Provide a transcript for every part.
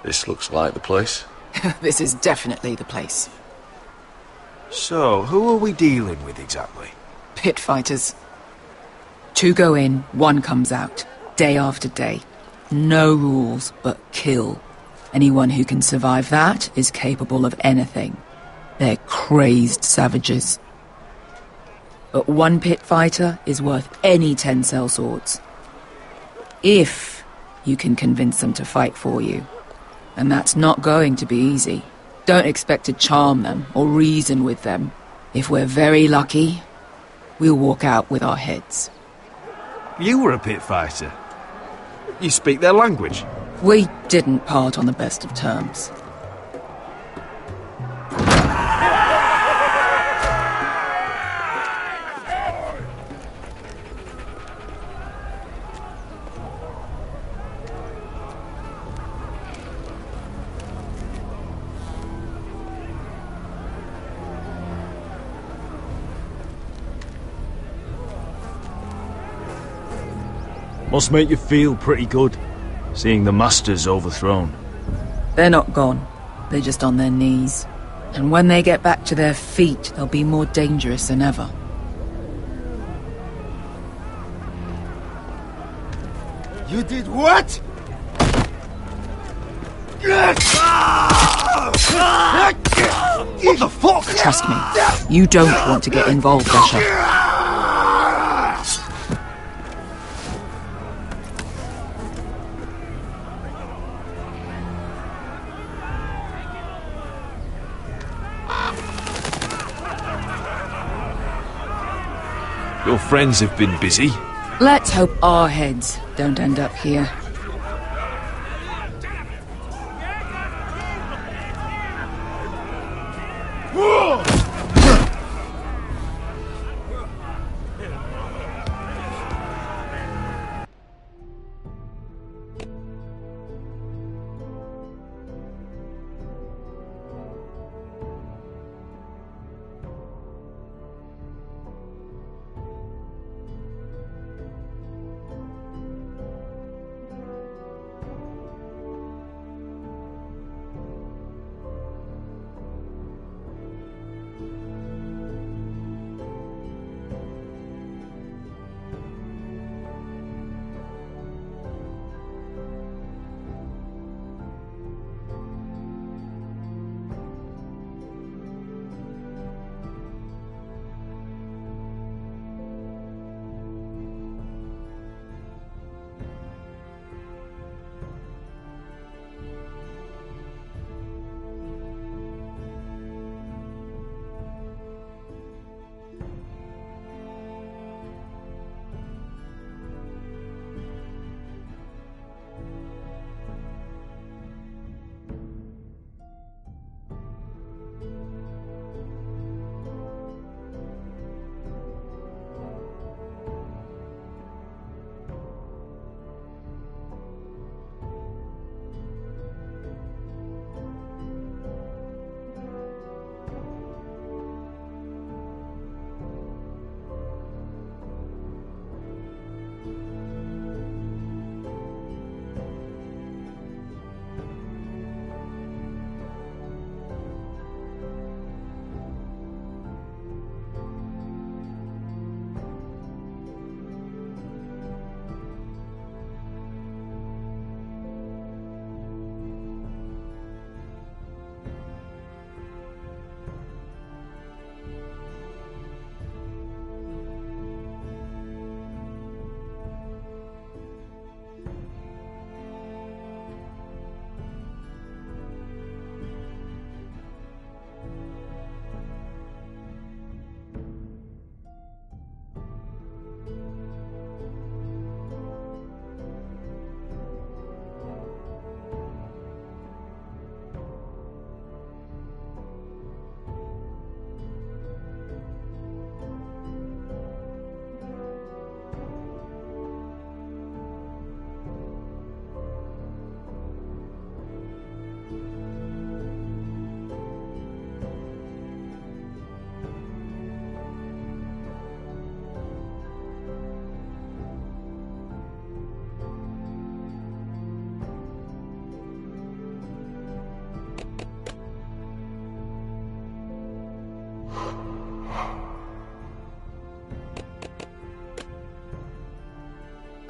This looks like the place. This is definitely the place. So, who are we dealing with exactly? Pit fighters. 2 go in, 1 comes out. Day after day. No rules, but kill. Anyone who can survive that is capable of anything. They're crazed savages. But 1 pit fighter is worth any 10 sellswords. If you can convince them to fight for you. And that's not going to be easy. Don't expect to charm them or reason with them. If we're very lucky, we'll walk out with our heads. You were a pit fighter. You speak their language. We didn't part on the best of terms. Must make you feel pretty good, seeing the Masters overthrown. They're not gone. They're just on their knees. And when they get back to their feet, they'll be more dangerous than ever. You did what? What the fuck? Trust me, you don't want to get involved, Escher. Your friends have been busy. Let's hope our heads don't end up here.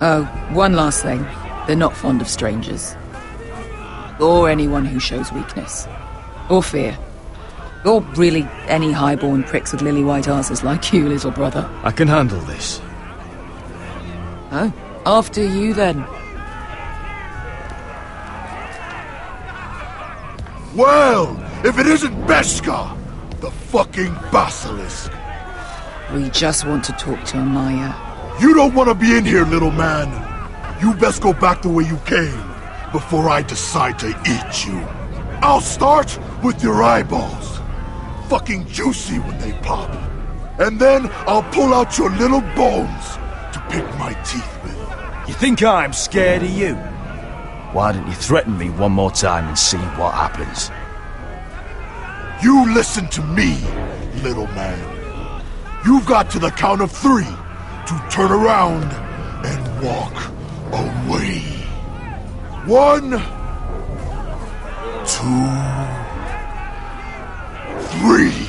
Oh, one last thing. They're not fond of strangers. Or anyone who shows weakness. Or fear. Or really any highborn pricks with lily-white asses like you, little brother. I can handle this. Oh, after you then. Well, if it isn't Beskha, the fucking basilisk. We just want to talk to Amaya. You don't want to be in here, little man. You best go back the way you came, before I decide to eat you. I'll start with your eyeballs. Fucking juicy when they pop. And then I'll pull out your little bones to pick my teeth with. You think I'm scared of you? Why don't you threaten me one more time and see what happens? You listen to me, little man. You've got to the count of 3 to turn around and walk away. 1, 2, 3.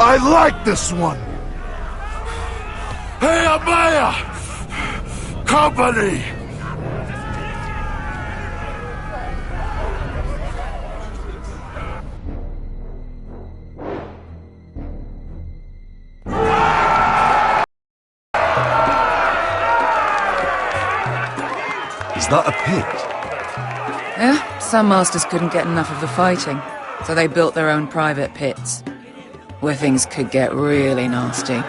I like this one. Hey, Amaya! Company! Is that a pit? Yeah, some masters couldn't get enough of the fighting, so they built their own private pits, where things could get really nasty.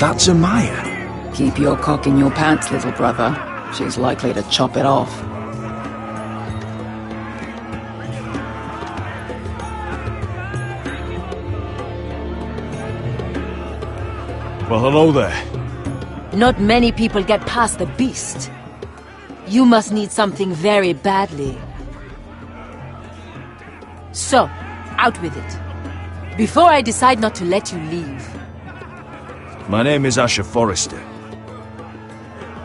That's Amaya. Keep your cock in your pants, little brother. She's likely to chop it off. Well, hello there. Not many people get past the beast. You must need something very badly. So, out with it. Before I decide not to let you leave. My name is Asher Forrester.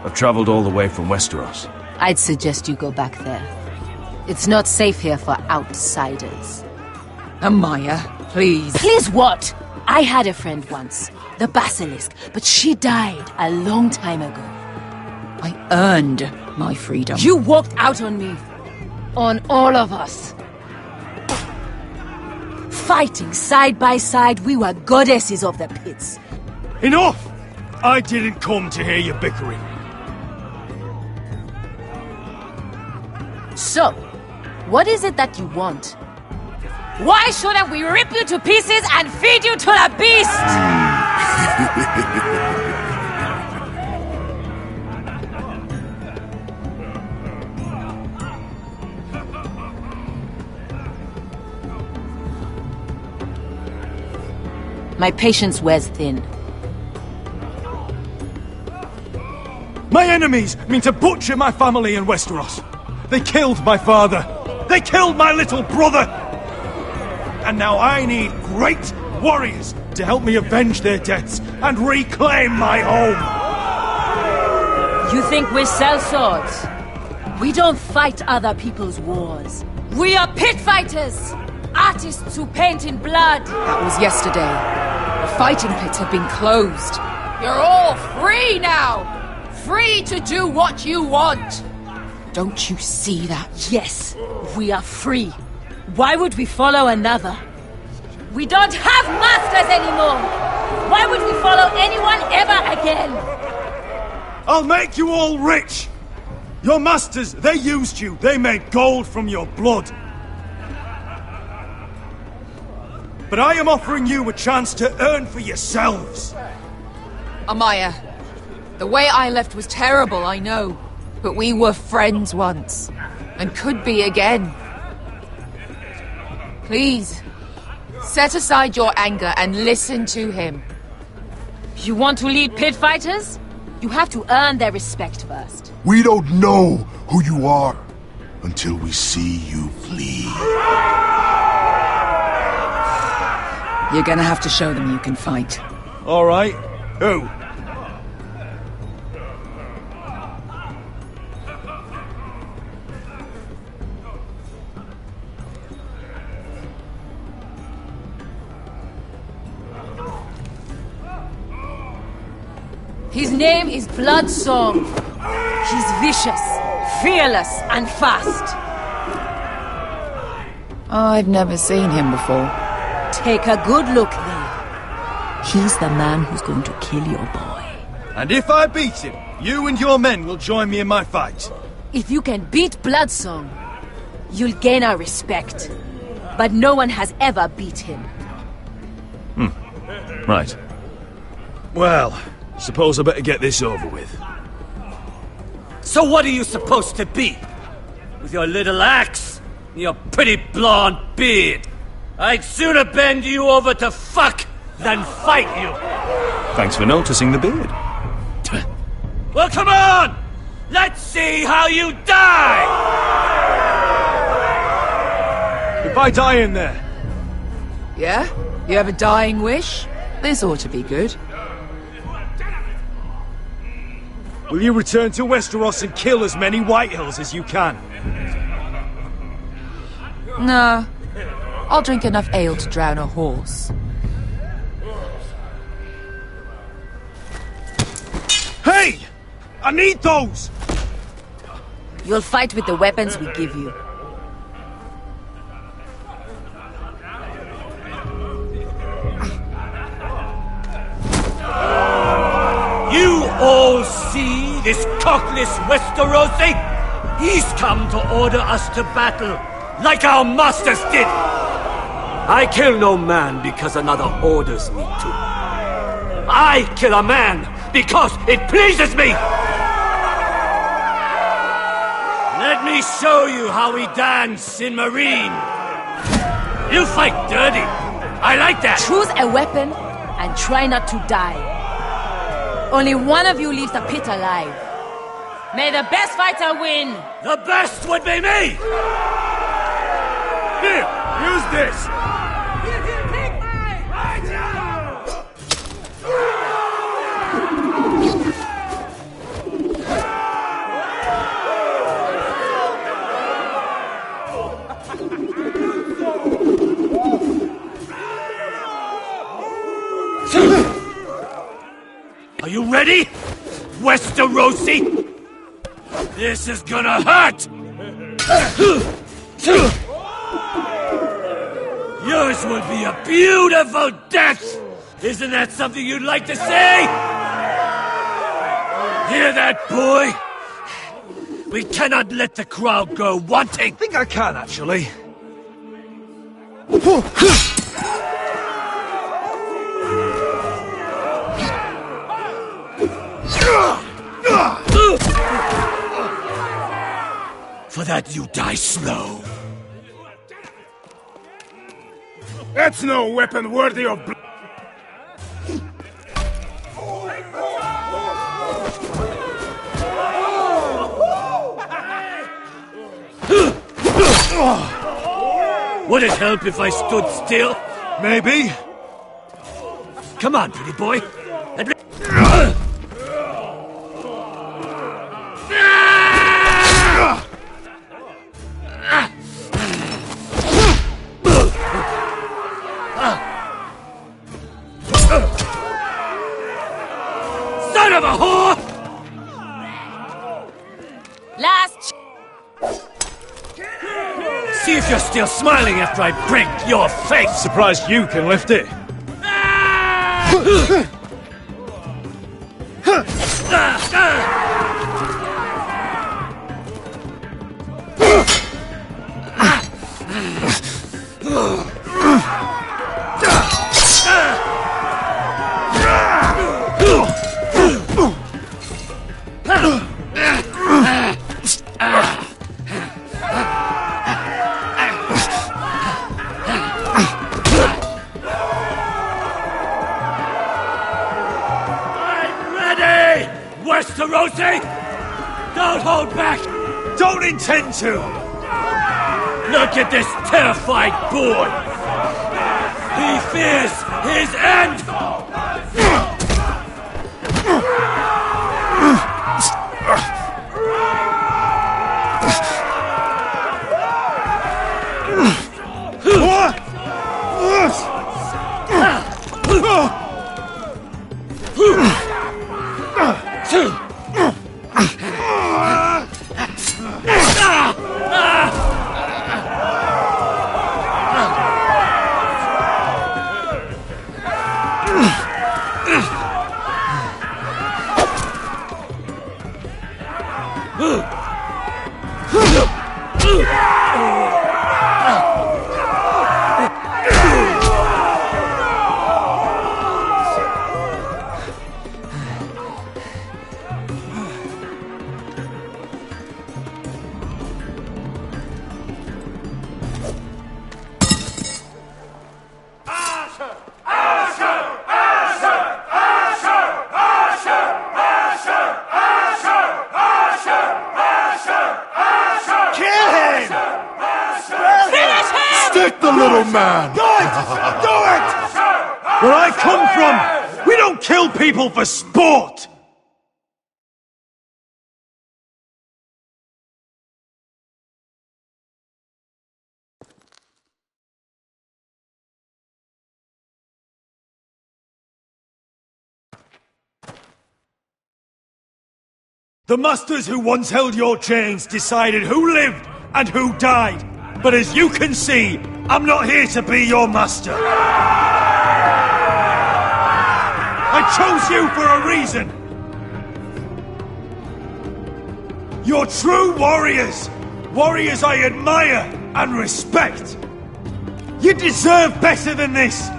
I've traveled all the way from Westeros. I'd suggest you go back there. It's not safe here for outsiders. Amaya, please. Please what? I had a friend once, the Basilisk, but she died a long time ago. I earned my freedom. You walked out on me. On all of us. Fighting side by side, we were goddesses of the pits. Enough! I didn't come to hear you bickering. So, what is it that you want? Why shouldn't we rip you to pieces and feed you to the beast? My patience wears thin. My enemies mean to butcher my family in Westeros. They killed my father. They killed my little brother. And now I need great warriors to help me avenge their deaths and reclaim my home. You think we sell swords? We don't fight other people's wars. We are pit fighters! Artists who paint in blood! That was yesterday. The fighting pits have been closed. You're all free now! Free to do what you want! Don't you see that? Yes, we are free. Why would we follow another? We don't have masters anymore! Why would we follow anyone ever again? I'll make you all rich! Your masters, they used you. They made gold from your blood. But I am offering you a chance to earn for yourselves. Amaya, the way I left was terrible, I know. But we were friends once. And could be again. Please, set aside your anger and listen to him. You want to lead pit fighters? You have to earn their respect first. We don't know who you are until we see you flee. You're gonna have to show them you can fight. All right. Who? His name is Bloodsong. He's vicious, fearless, and fast. I've never seen him before. Take a good look there. He's the man who's going to kill your boy. And if I beat him, you and your men will join me in my fight. If you can beat Bloodsong, you'll gain our respect. But no one has ever beat him. Right. Well, suppose I better get this over with. So what are you supposed to be? With your little axe and your pretty blonde beard? I'd sooner bend you over to fuck than fight you. Thanks for noticing the beard. Well, come on! Let's see how you die! If I die in there, Yeah? You have a dying wish? This ought to be good. will you return to Westeros and kill as many Whitehills as you can? No. I'll drink enough ale to drown a horse. Hey! I need those! You'll fight with the weapons we give you. You all see this cockless Westerosi? He's come to order us to battle, like our masters did. I kill no man because another orders me to. I kill a man because it pleases me! Let me show you how we dance in Marine. You fight dirty. I like that. Choose a weapon and try not to die. Only one of you leaves the pit alive. May the best fighter win! The best would be me! Here, use this! Are you ready, Westerosi? This is gonna hurt! Yours will be a beautiful death! Isn't that something you'd like to say? Hear that, boy? We cannot let the crowd go wanting! I think I can, actually. For that you die slow. That's no weapon worthy of blood. Would it help if I stood still? Maybe. Come on, pretty boy. Son of a whore! Last See if you're still smiling after I break your face! Surprised you can lift it. Westerosi! Don't hold back! Don't intend to! Look at this terrified boy! He fears his end! Stick the little man! Good! Do it! Where I come from, we don't kill people for sport! The masters who once held your chains decided who lived and who died. But as you can see, I'm not here to be your master. I chose you for a reason. You're true warriors. Warriors I admire and respect. You deserve better than this.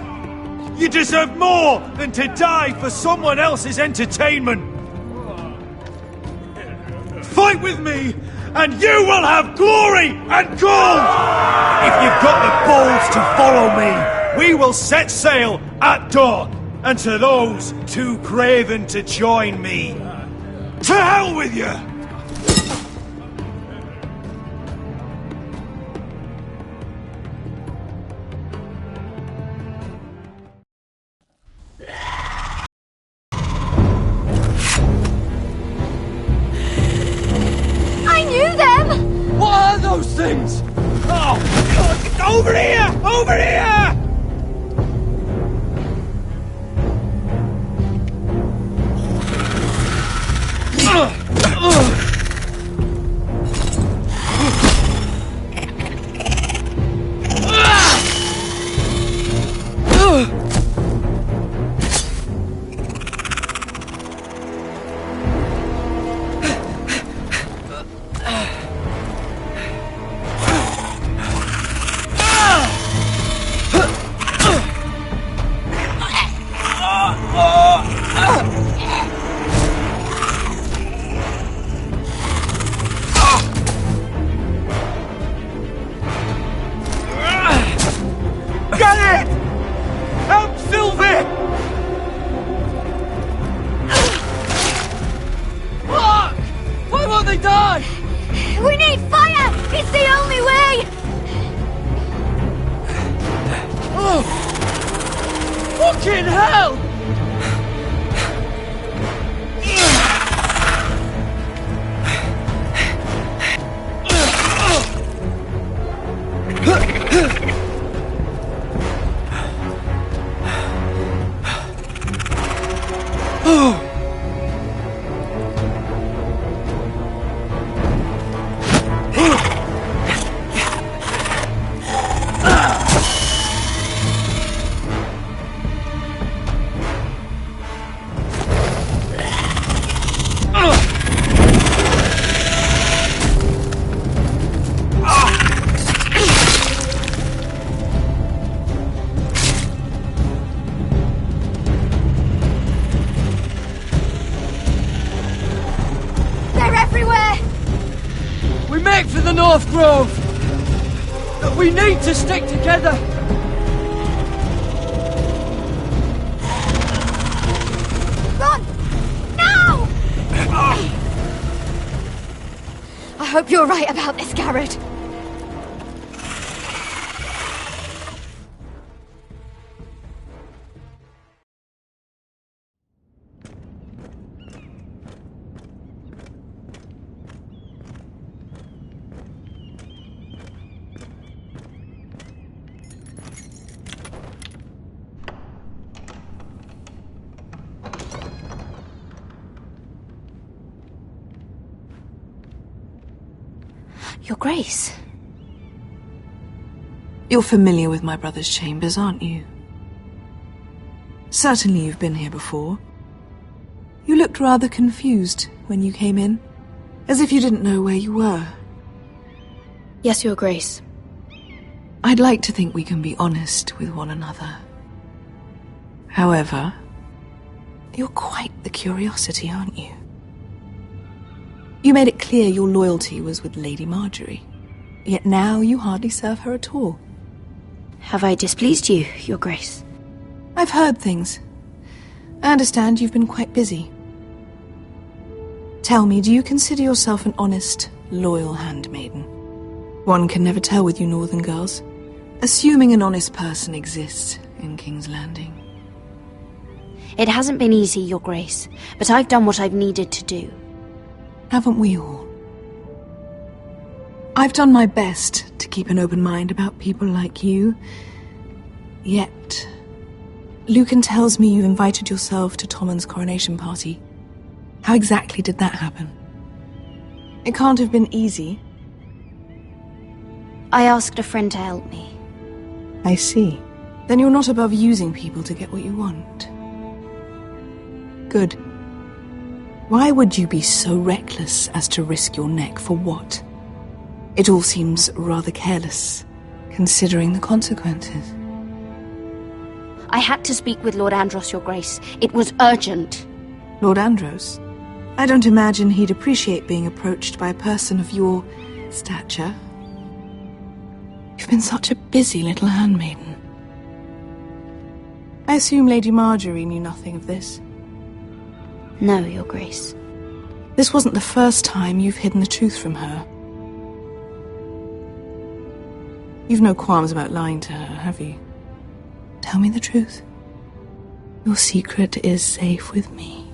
You deserve more than to die for someone else's entertainment. Fight with me, and you will have glory and gold! If you've got the balls to follow me, we will set sail at dawn. And to those too craven to join me, to hell with you! Things! Oh, God! Over here! Over here! Fucking hell! Make for the North Grove! But we need to stick together! Run! Now! hope you're right about this, Garrett. Your Grace. You're familiar with my brother's chambers, aren't you? Certainly you've been here before. You looked rather confused when you came in, as if you didn't know where you were. Yes, Your Grace. I'd like to think we can be honest with one another. However, you're quite the curiosity, aren't you? You made it clear your loyalty was with Lady Marjorie, yet now you hardly serve her at all. Have I displeased you, Your Grace? I've heard things. I understand you've been quite busy. Tell me, do you consider yourself an honest, loyal handmaiden? One can never tell with you northern girls. Assuming an honest person exists in King's Landing. It hasn't been easy, Your Grace, but I've done what I've needed to do. Haven't we all? I've done my best to keep an open mind about people like you. Yet, Lucan tells me you invited yourself to Tommen's coronation party. How exactly did that happen? It can't have been easy. I asked a friend to help me. I see. Then you're not above using people to get what you want. Good. Why would you be so reckless as to risk your neck for what? It all seems rather careless, considering the consequences. I had to speak with Lord Andros, Your Grace. It was urgent. Lord Andros? I don't imagine he'd appreciate being approached by a person of your stature. You've been such a busy little handmaiden. I assume Lady Marjorie knew nothing of this. No, Your Grace. This wasn't the first time you've hidden the truth from her. You've no qualms about lying to her, have you? Tell me the truth. Your secret is safe with me.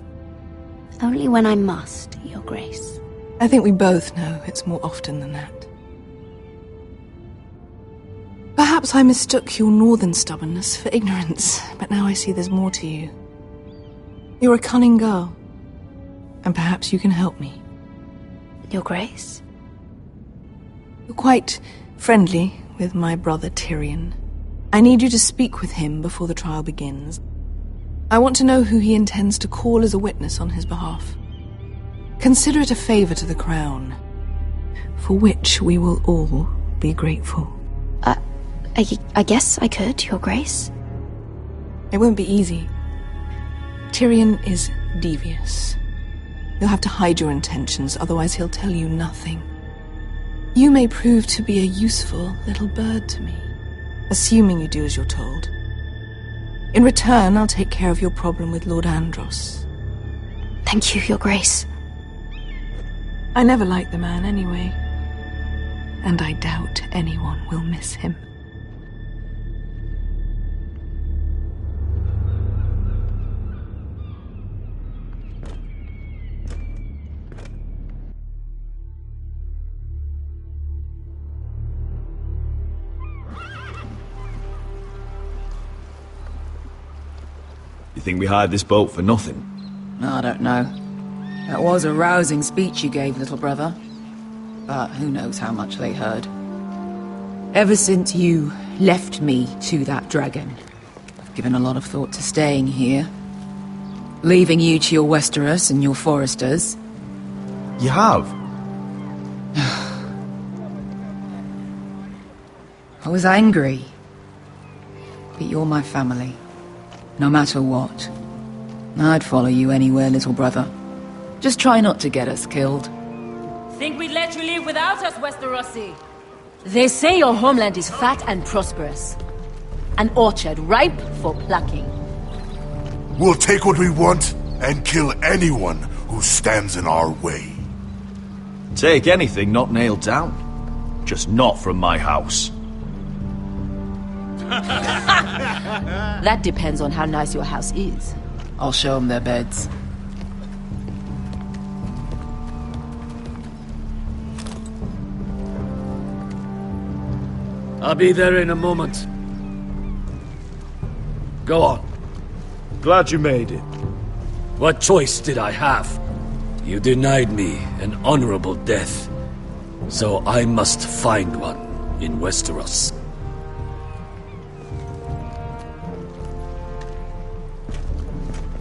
Only when I must, Your Grace. I think we both know it's more often than that. Perhaps I mistook your northern stubbornness for ignorance, but now I see there's more to you. You're a cunning girl, and perhaps you can help me. Your Grace? You're quite friendly with my brother Tyrion. I need you to speak with him before the trial begins. I want to know who he intends to call as a witness on his behalf. Consider it a favor to the crown, for which we will all be grateful. I guess I could, Your Grace. It won't be easy. Tyrion is devious. You'll have to hide your intentions, otherwise he'll tell you nothing. You may prove to be a useful little bird to me, assuming you do as you're told. In return, I'll take care of your problem with Lord Andros. Thank you, Your Grace. I never liked the man anyway, and I doubt anyone will miss him. You think we hired this boat for nothing? I don't know. That was a rousing speech you gave, little brother. But who knows how much they heard. Ever since you left me to that dragon, I've given a lot of thought to staying here. Leaving you to your Westeros and your Foresters. You have? I was angry. But you're my family. No matter what. I'd follow you anywhere, little brother. Just try not to get us killed. Think we'd let you leave without us, Westerosi? They say your homeland is fat and prosperous. An orchard ripe for plucking. We'll take what we want and kill anyone who stands in our way. Take anything not nailed down. Just not from my house. That depends on how nice your house is. I'll show them their beds. I'll be there in a moment. Go on. Glad you made it. What choice did I have? You denied me an honorable death. So I must find one in Westeros.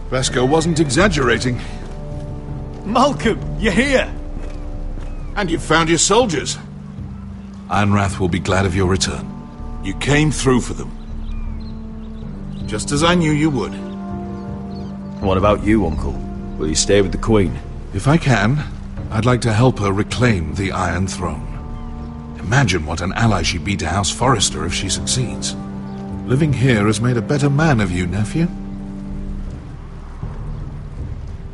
Vesco wasn't exaggerating. Malcolm, you're here! And you've found your soldiers. Ironrath will be glad of your return. You came through for them. Just as I knew you would. What about you, Uncle? Will you stay with the Queen? If I can, I'd like to help her reclaim the Iron Throne. Imagine what an ally she'd be to House Forrester if she succeeds. Living here has made a better man of you, nephew.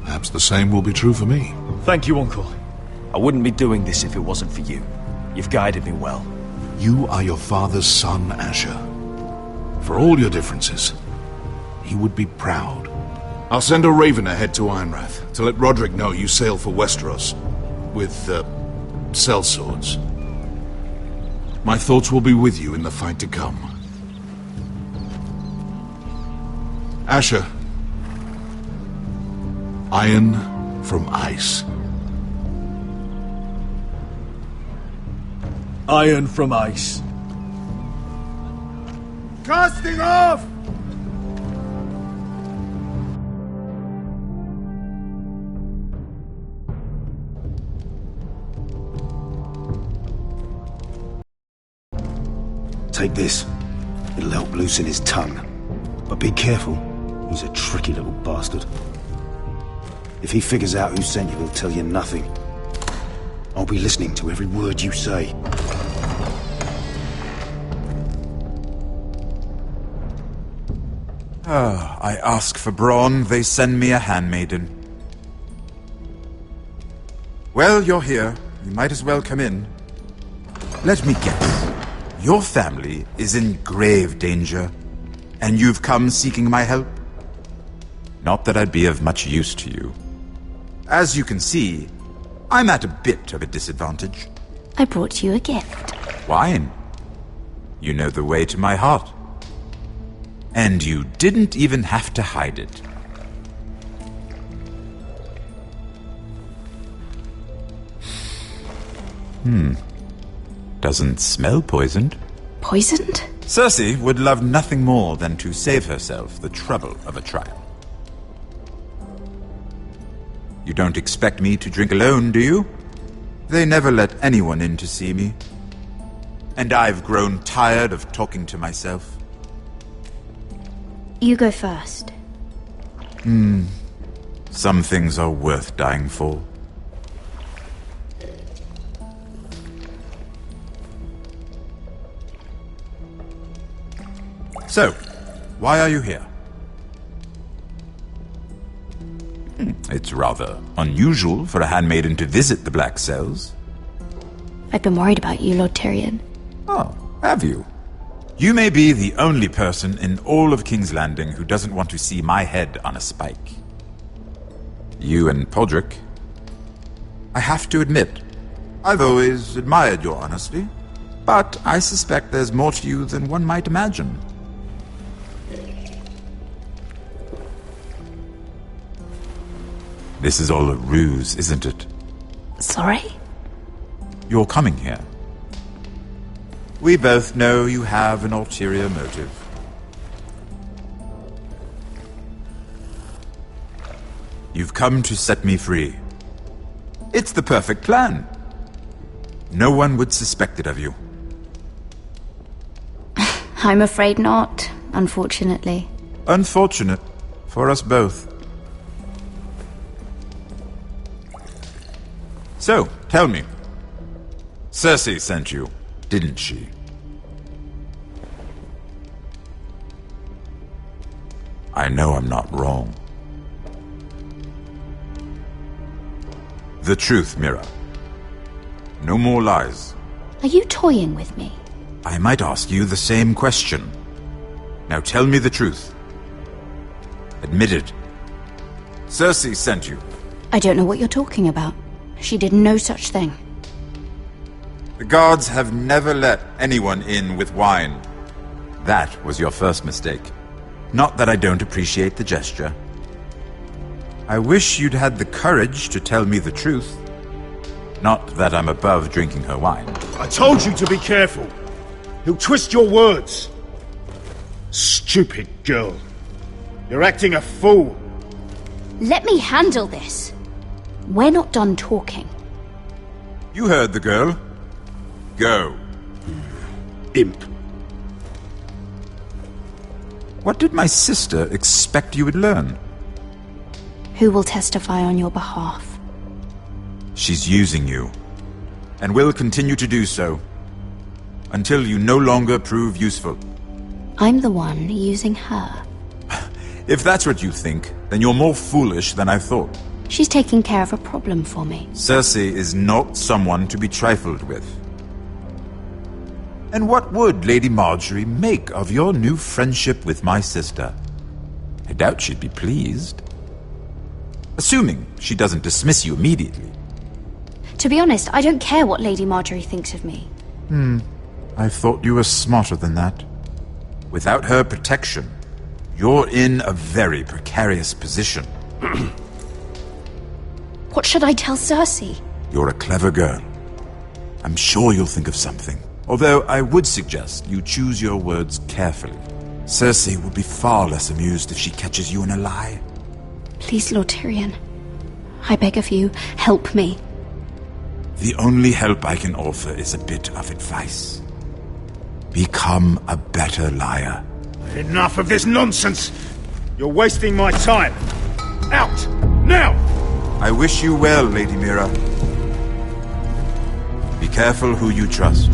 Perhaps the same will be true for me. Thank you, Uncle. I wouldn't be doing this if it wasn't for you. You've guided me well. You are your father's son, Asher. For all your differences, he would be proud. I'll send a raven ahead to Ironrath to let Rodrik know you sail for Westeros with, sellswords. My thoughts will be with you in the fight to come. Asher. Iron from ice. Iron from ice. Casting off! Take this. It'll help loosen his tongue. But be careful. He's a tricky little bastard. If he figures out who sent you, he'll tell you nothing. I'll be listening to every word you say. I ask for brawn, they send me a handmaiden. Well, you're here. You might as well come in. Let me guess. Your family is in grave danger, and you've come seeking my help? Not that I'd be of much use to you. As you can see, I'm at a bit of a disadvantage. I brought you a gift. Wine. You know the way to my heart. And you didn't even have to hide it. Doesn't smell poisoned. Poisoned? Cersei would love nothing more than to save herself the trouble of a trial. You don't expect me to drink alone, do you? They never let anyone in to see me. And I've grown tired of talking to myself. You go first. Some things are worth dying for. So, why are you here? It's rather unusual for a handmaiden to visit the Black Cells. I've been worried about you, Lord Tyrion. Oh, have you? You may be the only person in all of King's Landing who doesn't want to see my head on a spike. You and Podrick. I have to admit, I've always admired your honesty, but I suspect there's more to you than one might imagine. This is all a ruse, isn't it? Sorry? You're coming here. We both know you have an ulterior motive. You've come to set me free. It's the perfect plan. No one would suspect it of you. I'm afraid not, unfortunately. Unfortunate for us both. So, tell me. Cersei sent you, didn't she? I know I'm not wrong. The truth, Mira. No more lies. Are you toying with me? I might ask you the same question. Now tell me the truth. Admit it. Cersei sent you. I don't know what you're talking about. She did no such thing. The guards have never let anyone in with wine. That was your first mistake. Not that I don't appreciate the gesture. I wish you'd had the courage to tell me the truth. Not that I'm above drinking her wine. I told you to be careful. He'll twist your words. Stupid girl. You're acting a fool. Let me handle this. We're not done talking. You heard the girl. Go. Imp. What did my sister expect you would learn? Who will testify on your behalf? She's using you, and will continue to do so, until you no longer prove useful. I'm the one using her. If that's what you think, then you're more foolish than I thought. She's taking care of a problem for me. Cersei is not someone to be trifled with. And what would Lady Marjorie make of your new friendship with my sister? I doubt she'd be pleased. Assuming she doesn't dismiss you immediately. To be honest, I don't care what Lady Marjorie thinks of me. I thought you were smarter than that. Without her protection, you're in a very precarious position. What should I tell Cersei? You're a clever girl. I'm sure you'll think of something. Although I would suggest you choose your words carefully. Cersei will be far less amused if she catches you in a lie. Please, Lord Tyrion. I beg of you, help me. The only help I can offer is a bit of advice. Become a better liar. Enough of this nonsense! You're wasting my time! Out! Now! I wish you well, Lady Mira. Be careful who you trust.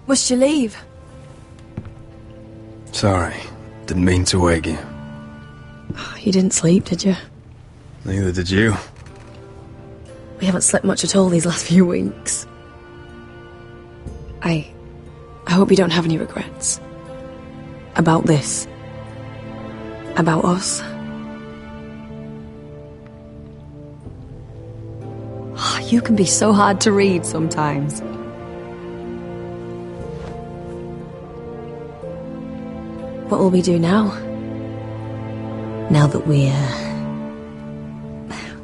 Must you leave? Sorry, didn't mean to wake you. You didn't sleep, did you? Neither did you. We haven't slept much at all these last few weeks. I hope you don't have any regrets. About this. About us. You can be so hard to read sometimes. What will we do now? Now that we're...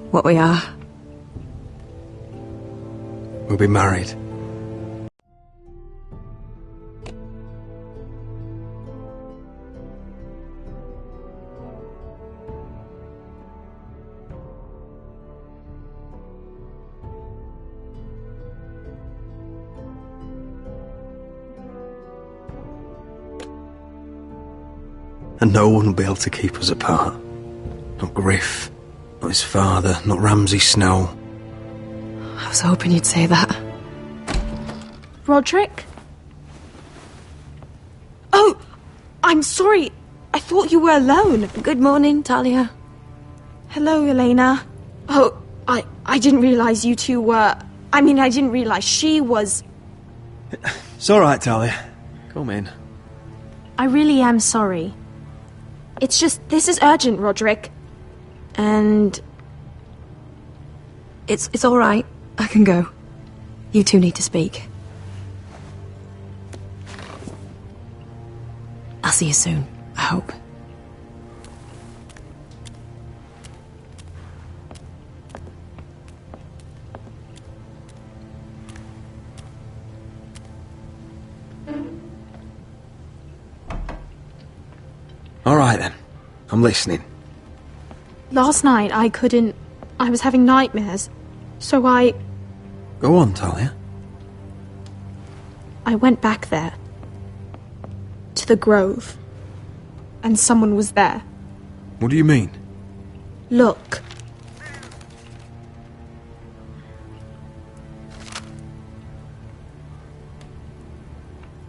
what we are? We'll be married. And no one will be able to keep us apart. Not Griff, not his father, not Ramsay Snow. I was hoping you'd say that. Roderick? Oh, I'm sorry. I thought you were alone. Good morning, Talia. Hello, Elena. Oh, I didn't realize you two were... I mean, I didn't realize she was... It's all right, Talia. Come in. I really am sorry. It's just, this is urgent, Roderick. And... It's all right. I can go. You two need to speak. I'll see you soon, I hope. All right, then. I'm listening. Last night, I was having nightmares. So I Go on, Talia. went back there. To the grove. And someone was there. What do you mean? Look.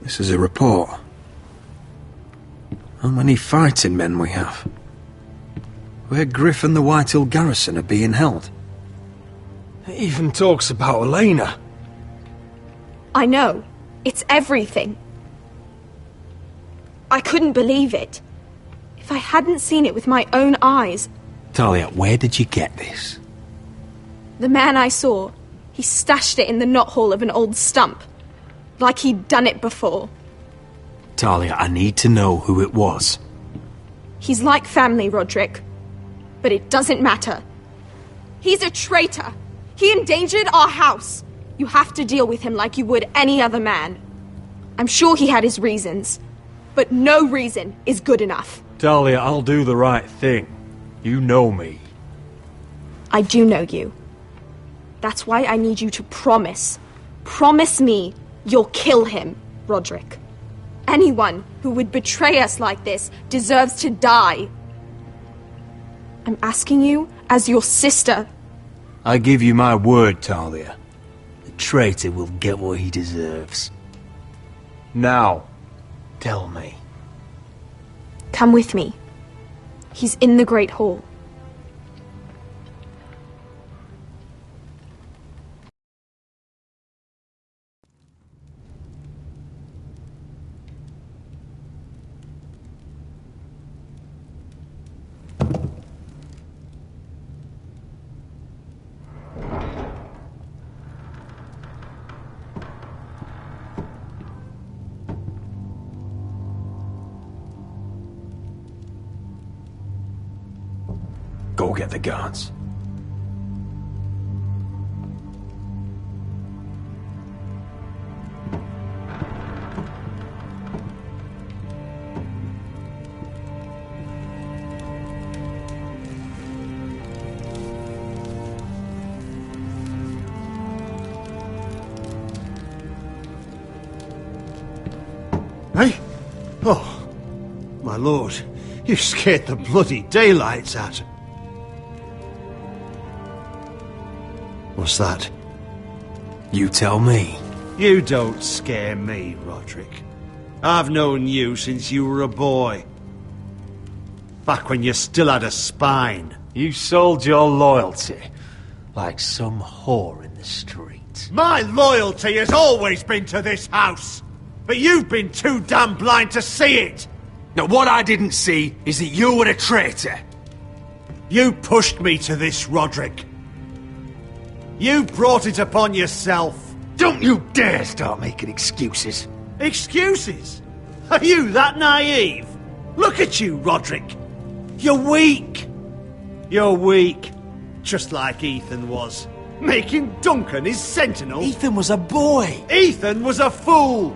This is a report. How many fighting men we have? Where Griff and the Whitehill garrison are being held. It even talks about Elena. I know. It's everything. I couldn't believe it. If I hadn't seen it with my own eyes... Talia, where did you get this? The man I saw, he stashed it in the knothole of an old stump. Like he'd done it before. Talia, I need to know who it was. He's like family, Roderick. But it doesn't matter. He's a traitor. He endangered our house. You have to deal with him like you would any other man. I'm sure he had his reasons. But no reason is good enough. Talia, I'll do the right thing. You know me. I do know you. That's why I need you to promise. Promise me you'll kill him, Roderick. Anyone who would betray us like this deserves to die. I'm asking you as your sister. I give you my word, Talia. The traitor will get what he deserves. Now, tell me. Come with me. He's in the Great Hall. Go get the guards. Hey? Oh, my lord, you scared the bloody daylights out. What's that? You tell me. You don't scare me, Roderick. I've known you since you were a boy. Back when you still had a spine. You sold your loyalty like some whore in the street. My loyalty has always been to this house. But you've been too damn blind to see it. Now, what I didn't see is that you were a traitor. You pushed me to this, Roderick. You brought it upon yourself. Don't you dare start making excuses. Excuses? Are you that naive? Look at you, Roderick. You're weak. You're weak. Just like Ethan was. Making Duncan his sentinel. Ethan was a boy. Ethan was a fool.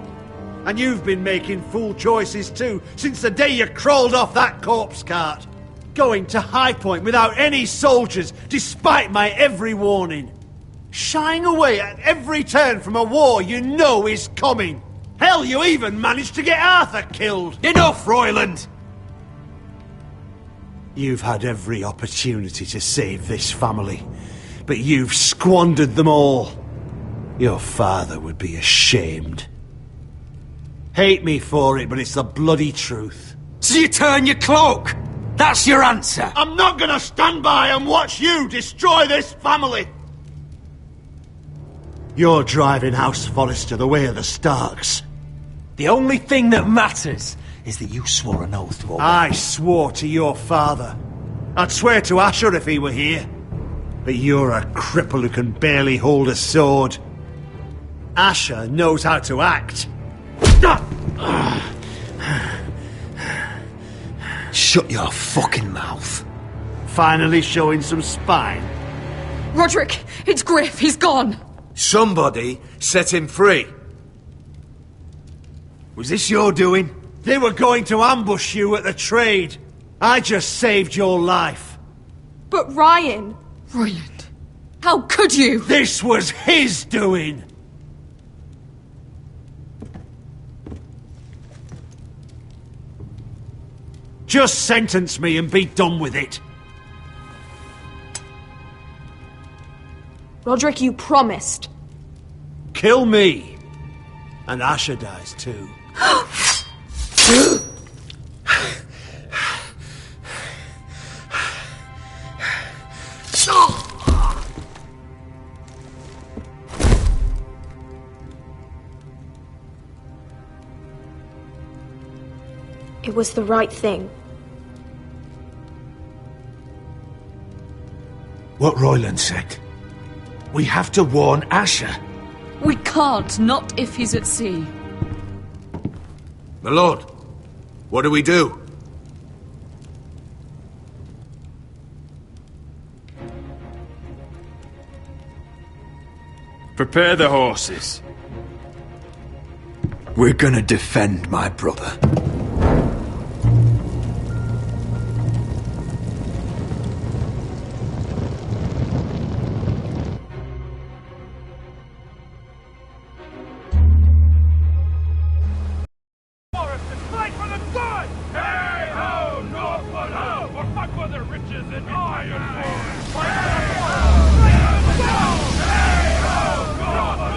And you've been making fool choices too, since the day you crawled off that corpse cart. Going to High Point without any soldiers, despite my every warning. Shying away at every turn from a war you know is coming. Hell, you even managed to get Arthur killed. Enough, Royland! You've had every opportunity to save this family, but you've squandered them all. Your father would be ashamed. Hate me for it, but it's the bloody truth. So you turn your cloak? That's your answer? I'm not gonna stand by and watch you destroy this family! You're driving House Forrester the way of the Starks. The only thing that matters is that you swore an oath to obey. I swore to your father. I'd swear to Asher if he were here. But you're a cripple who can barely hold a sword. Asher knows how to act. Shut your fucking mouth. Finally showing some spine. Roderick, it's Griff. He's gone. Somebody set him free. Was this your doing? They were going to ambush you at the trade. I just saved your life. But Ryan... Royland, how could you? This was his doing. Just sentence me and be done with it. Roderick, you promised. Kill me. And Asher dies too. It was the right thing. What Royland said. We have to warn Asher. We can't, not if he's at sea. My lord, what do we do? Prepare the horses. We're gonna defend my brother.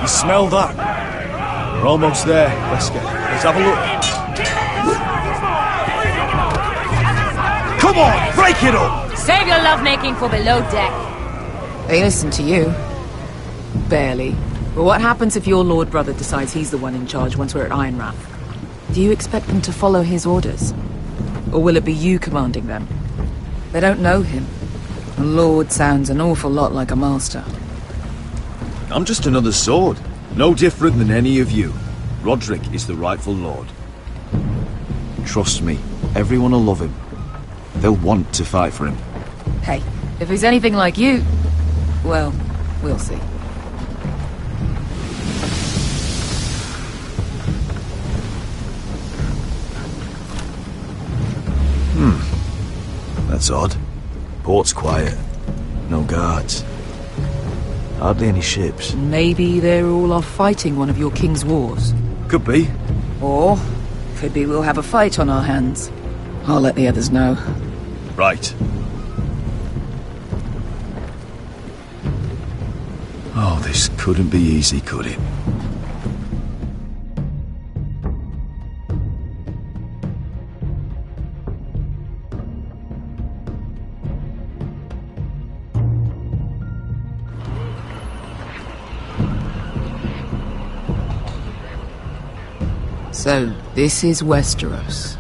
You smell that? We're almost there, Wesker. Let's have a look. Come on, break it up! Save your lovemaking for below deck. They listen to you. Barely. But what happens if your lord brother decides he's the one in charge once we're at Ironrath? Do you expect them to follow his orders? Or will it be you commanding them? They don't know him. A lord sounds an awful lot like a master. I'm just another sword. No different than any of you. Roderick is the rightful lord. Trust me, everyone will love him. They'll want to fight for him. Hey, if he's anything like you, well, we'll see. That's odd. Port's quiet. No guards. Hardly any ships. Maybe they're all off fighting one of your king's wars. Could be. Or, could be we'll have a fight on our hands. I'll let the others know. Right. Oh, this couldn't be easy, could it? So, this is Westeros.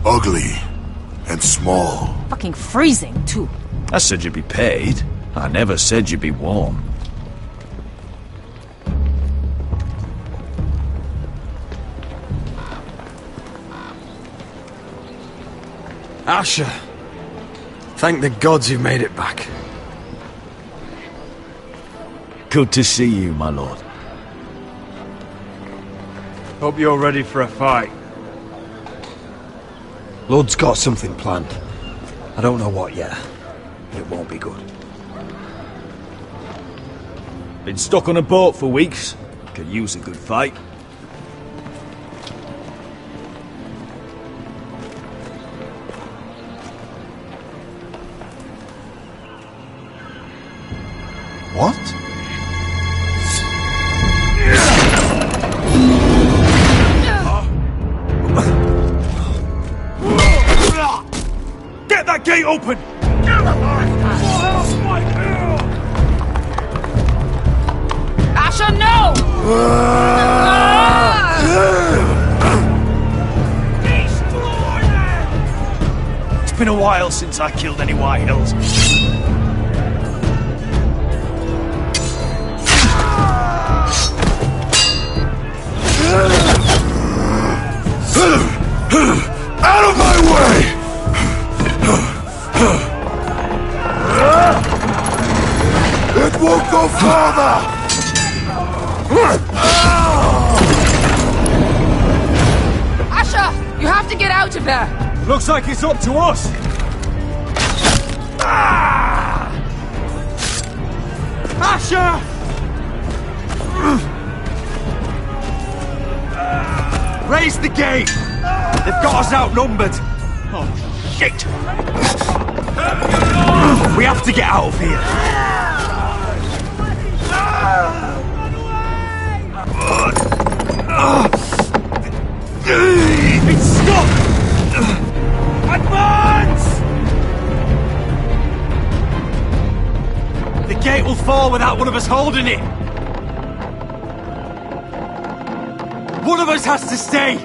Ugly and small. Fucking freezing, too. I said you'd be paid. I never said you'd be warm. Asher! Thank the gods you've made it back. Good to see you, my lord. Hope you're ready for a fight. Lord's got something planned. I don't know what yet, but it won't be good. Been stuck on a boat for weeks. Could use a good fight. What? Get that gate open! Asher, no! It's been a while since I killed any White Hills. Out of my way! It won't go farther! Asher, you have to get out of there! Looks like it's up to us! Asher! Raise the gate! They've got us outnumbered! Oh, shit! We have to get out of here! It's stuck! Advance! The gate will fall without one of us holding it! One of us has to stay!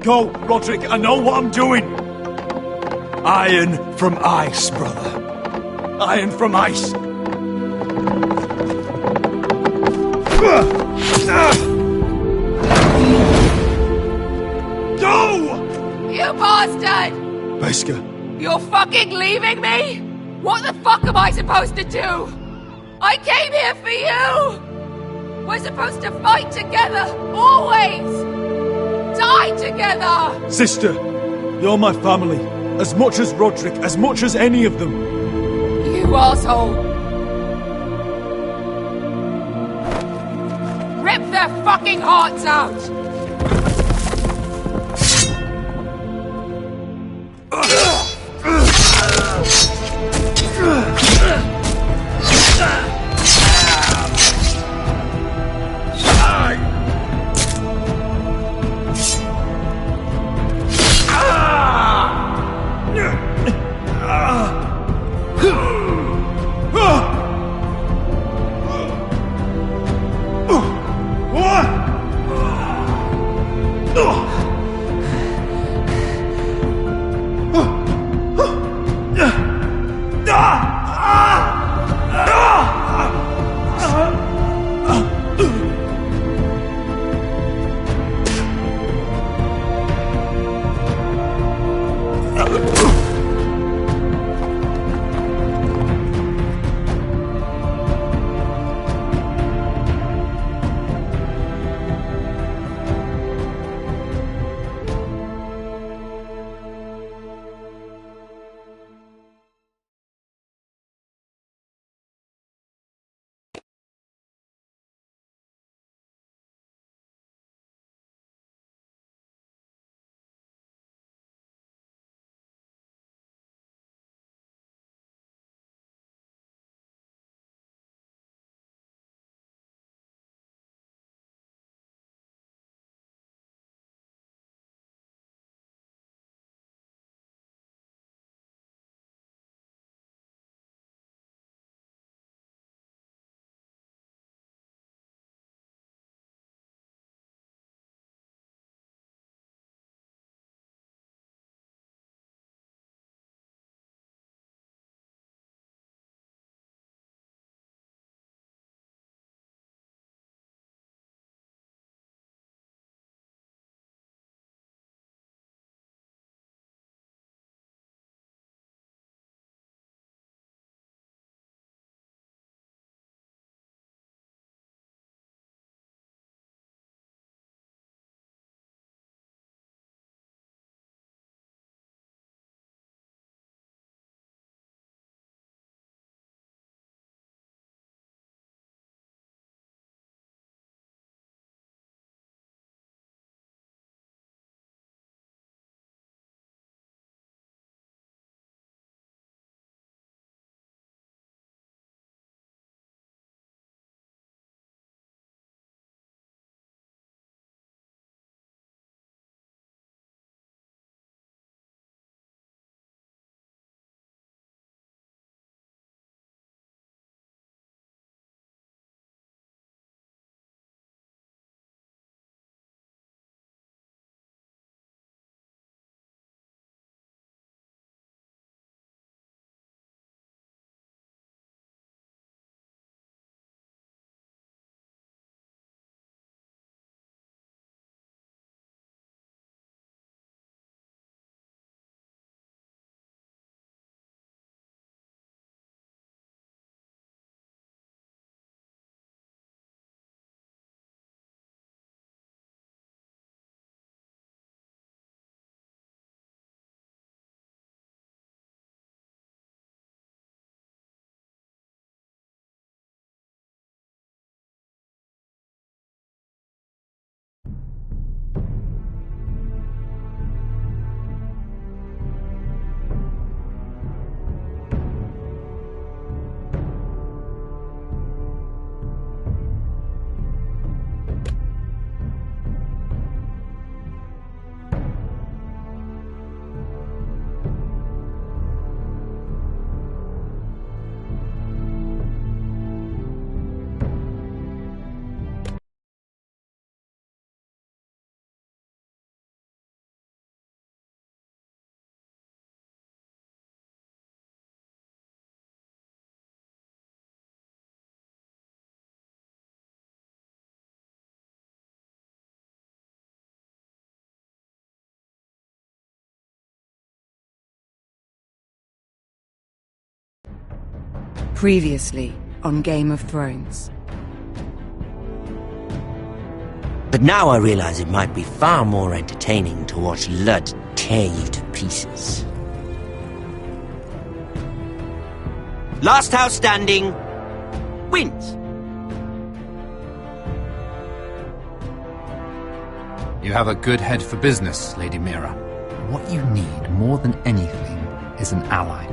Go, Roderick, I know what I'm doing! Iron from ice, brother. Iron from ice. Go! You bastard! Wesker. You're fucking leaving me? What the fuck am I supposed to do? I came here for you! We're supposed to fight together, always! Die together! Sister, you're my family. As much as Roderick, as much as any of them. You asshole! Rip their fucking hearts out! Previously on Game of Thrones. But now I realize it might be far more entertaining to watch Ludd tear you to pieces. Last house standing wins. You have a good head for business, Lady Mira. What you need more than anything is an ally.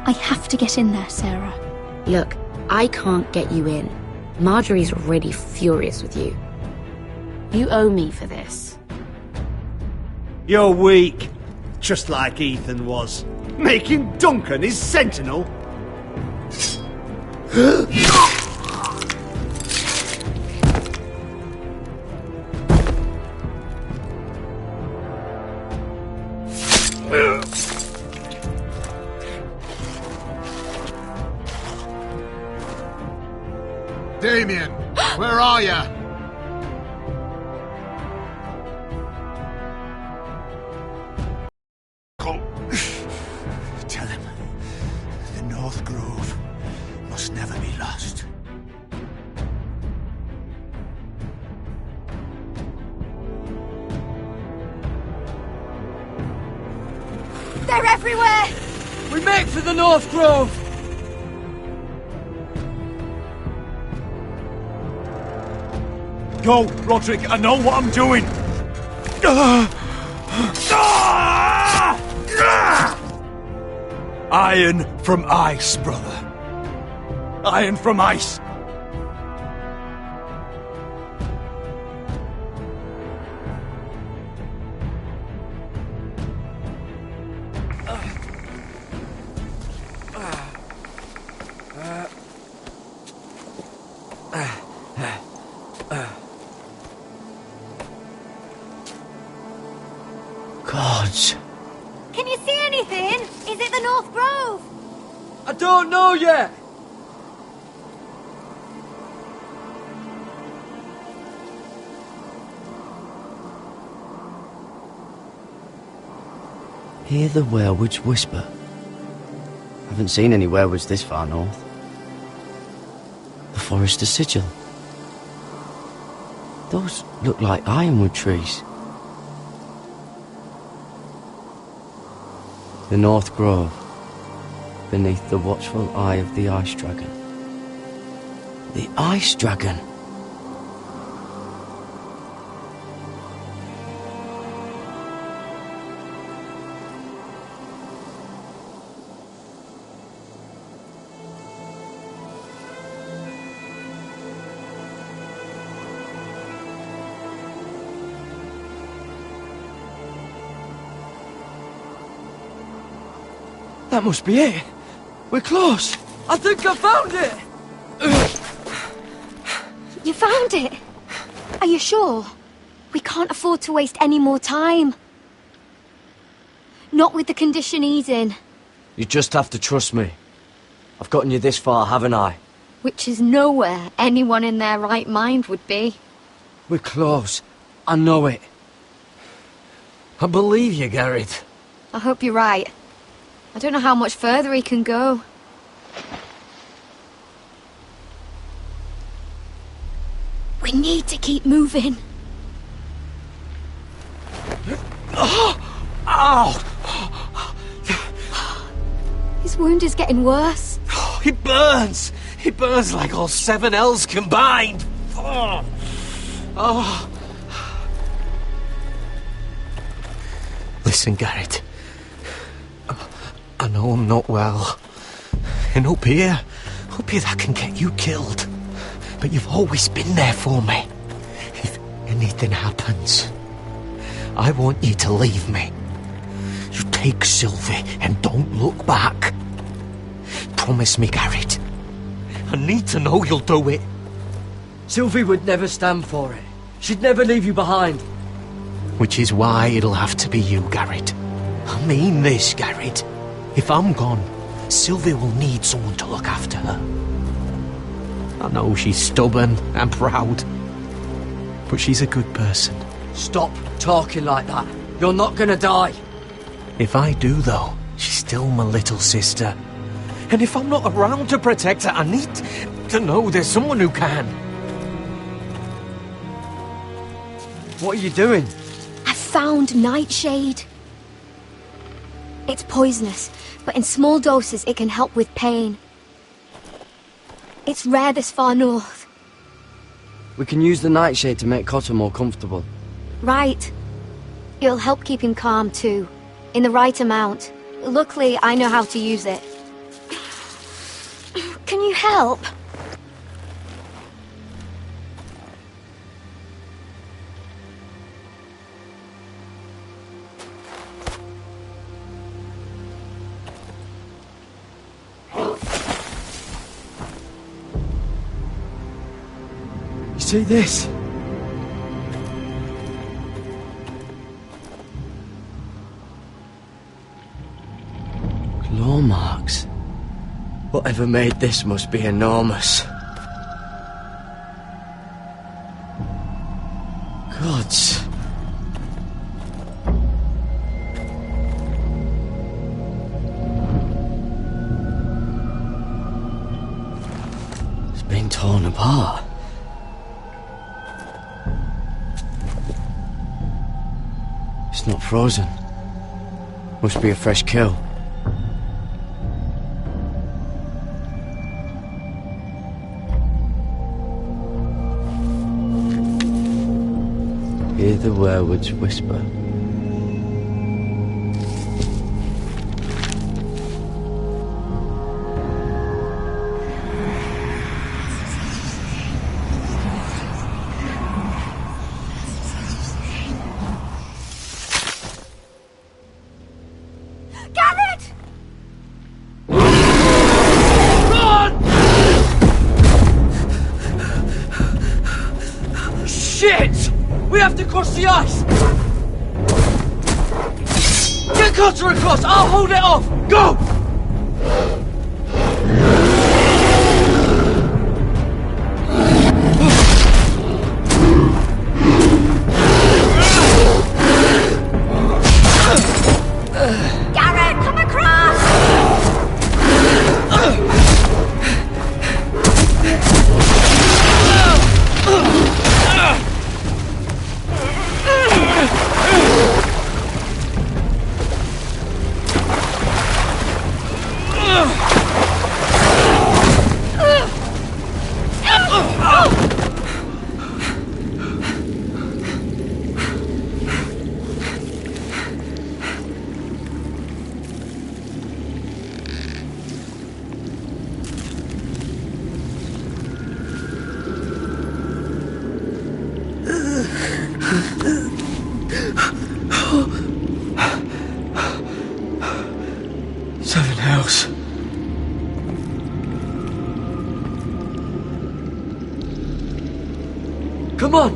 I have to get in there, Sarah. Look, I can't get you in. Marjorie's already furious with you. You owe me for this. You're weak. Just like Ethan was. Making Duncan his sentinel. Damien, where are ya? Tell him the North Grove must never be lost. They're everywhere! We make for the North Grove! Go, Roderick, I know what I'm doing! Iron from ice, brother. Iron from ice. Gods. Can you see anything? Is it the North Grove? I don't know yet! Hear the werewolves whisper. Haven't seen any werewolves this far north. The Forester's Sigil. Those look like ironwood trees. The North Grove, beneath the watchful eye of the Ice Dragon. The Ice Dragon? That must be it. We're close. I think I found it! You found it? Are you sure? We can't afford to waste any more time. Not with the condition he's in. You just have to trust me. I've gotten you this far, haven't I? Which is nowhere anyone in their right mind would be. We're close. I know it. I believe you, Garrett. I hope you're right. I don't know how much further he can go. We need to keep moving. Ow! His wound is getting worse. He burns! He burns like all 7 L's combined! Oh. Listen, Garrett. I know I'm not well. And up here that can get you killed. But you've always been there for me. If anything happens, I want you to leave me. You take Sylvie and don't look back. Promise me, Garrett. I need to know you'll do it. Sylvie would never stand for it. She'd never leave you behind. Which is why it'll have to be you, Garrett. I mean this, Garrett. If I'm gone, Sylvie will need someone to look after her. I know she's stubborn and proud, but she's a good person. Stop talking like that. You're not gonna die. If I do, though, she's still my little sister. And if I'm not around to protect her, I need to know there's someone who can. What are you doing? I found Nightshade. It's poisonous, but in small doses it can help with pain. It's rare this far north. We can use the Nightshade to make Cotter more comfortable. Right. It'll help keep him calm too, in the right amount. Luckily, I know how to use it. Can you help? You see this? Claw marks. Whatever made this must be enormous. Gods. It's been torn apart. It's not frozen. Must be a fresh kill. Hear the werewood's whisper. Garrett! Run! Shit! We have to cross the ice! Get Cotter across! I'll hold it off! Go! Garrett, come across! Seven Hells. Come on!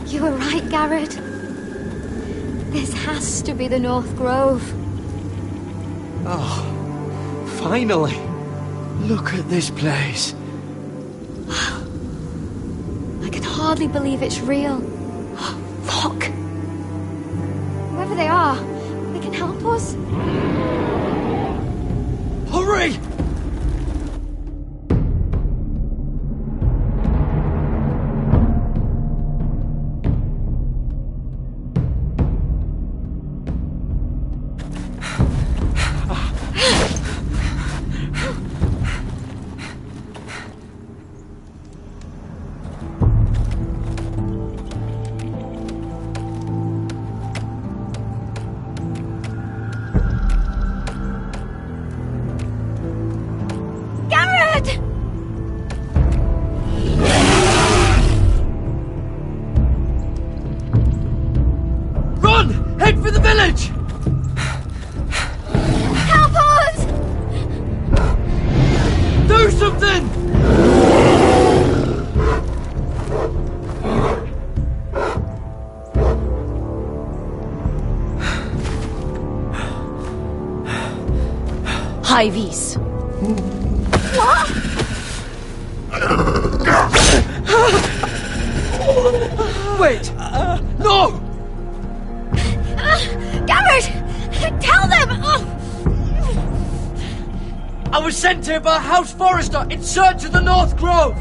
You were right, Garrett. This has to be the North Grove. Oh, finally! Look at this place. I can hardly believe it's real. Look! Whoever they are, they can help us. Hurry! Hyvis. What? Wait! No! Garrett! Tell them! I was sent here by House Forrester in search of the North Grove!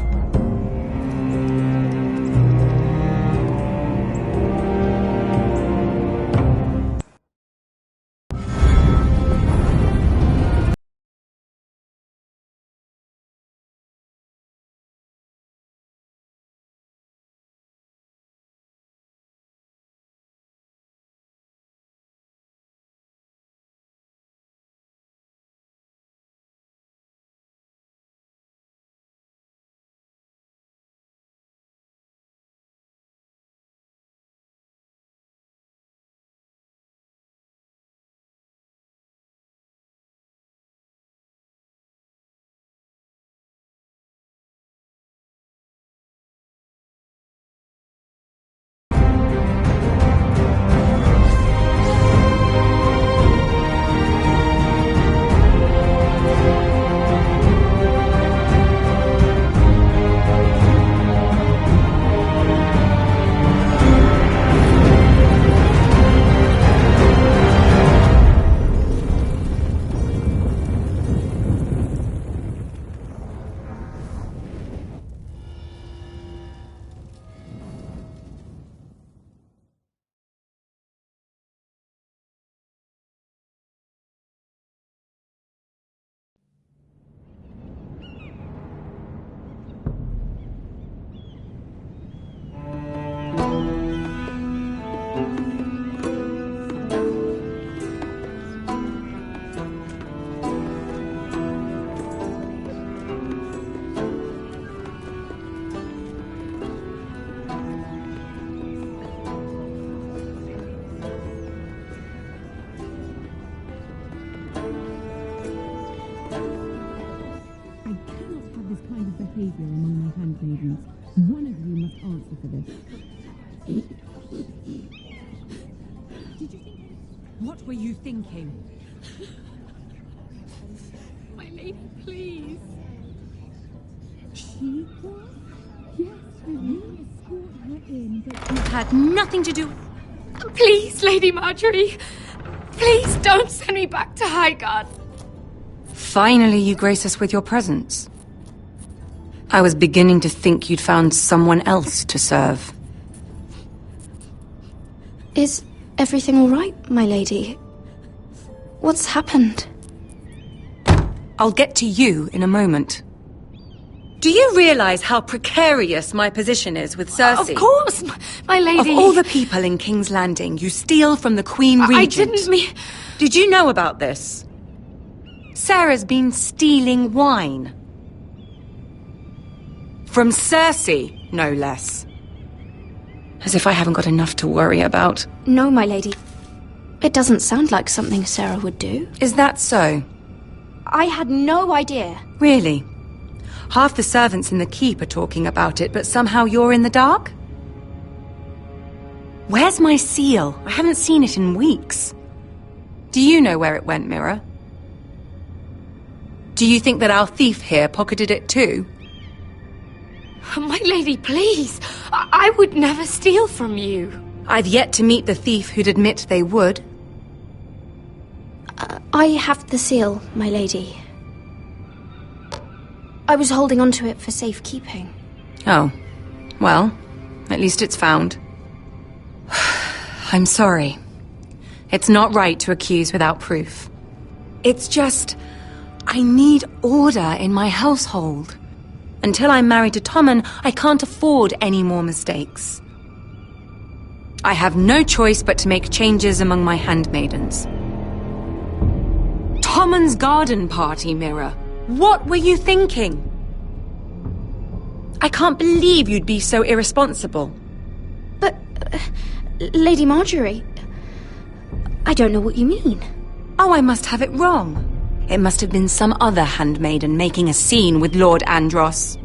behavior among my handmaidens. One of you must answer for this. Did you think... What were you thinking? My lady, please. She was? Yes, you escort her in, but... You had nothing to do... Please, Lady Marjorie. Please don't send me back to Highgarden. Finally, you grace us with your presence. I was beginning to think you'd found someone else to serve. Is everything all right, my lady? What's happened? I'll get to you in a moment. Do you realize how precarious my position is with Cersei? Of course, my lady. Of all the people in King's Landing, you steal from the Queen Regent. I didn't mean... Did you know about this? Sarah's been stealing wine. From Cersei, no less. As if I haven't got enough to worry about. No, my lady. It doesn't sound like something Sarah would do. Is that so? I had no idea. Really? Half the servants in the keep are talking about it, but somehow you're in the dark? Where's my seal? I haven't seen it in weeks. Do you know where it went, Mira? Do you think that our thief here pocketed it too? My lady, please. I would never steal from you. I've yet to meet the thief who'd admit they would. I have the seal, my lady. I was holding on to it for safekeeping. Oh. Well, at least it's found. I'm sorry. It's not right to accuse without proof. It's just... I need order in my household. Until I'm married to Tommen, I can't afford any more mistakes. I have no choice but to make changes among my handmaidens. Tommen's garden party, Mira. What were you thinking? I can't believe you'd be so irresponsible. But, Lady Marjorie, I don't know what you mean. Oh, I must have it wrong. It must have been some other handmaiden making a scene with Lord Andros.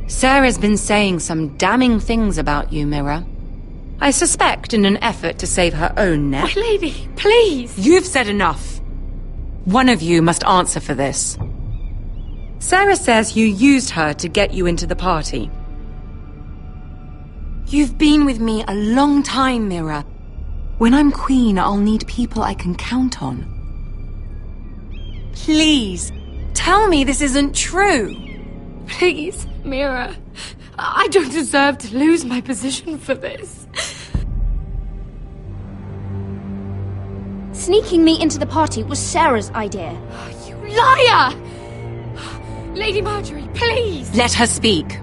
Sarah's been saying some damning things about you, Mira. I suspect in an effort to save her own neck. My lady, please! You've said enough. One of you must answer for this. Sarah says you used her to get you into the party. You've been with me a long time, Mira. When I'm queen, I'll need people I can count on. Please, tell me this isn't true. Please, Mira. I don't deserve to lose my position for this. Sneaking me into the party was Sarah's idea. You liar! Lady Marjorie, please! Let her speak.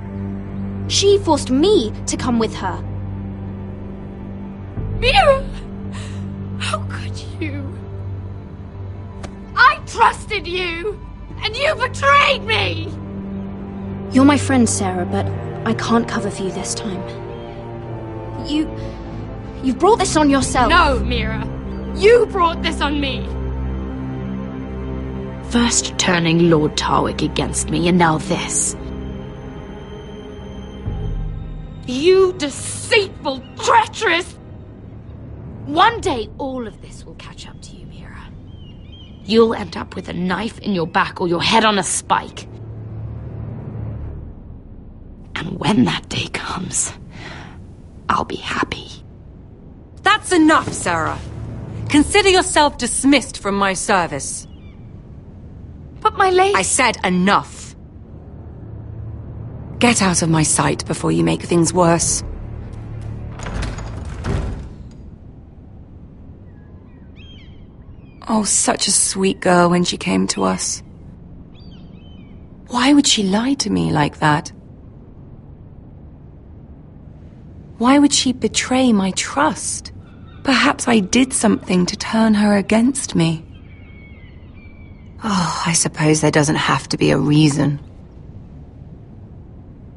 She forced me to come with her. Mira! How could you? I trusted you, and you betrayed me! You're my friend, Sarah, but I can't cover for you this time. You've brought this on yourself. No, Mira. You brought this on me. First turning Lord Tarwick against me, and now this. You deceitful, treacherous... One day, all of this will catch up to you, Mira. You'll end up with a knife in your back or your head on a spike. And when that day comes, I'll be happy. That's enough, Sarah. Consider yourself dismissed from my service. But my lady... I said enough. Get out of my sight before you make things worse. Oh, such a sweet girl when she came to us. Why would she lie to me like that? Why would she betray my trust? Perhaps I did something to turn her against me. Oh, I suppose there doesn't have to be a reason.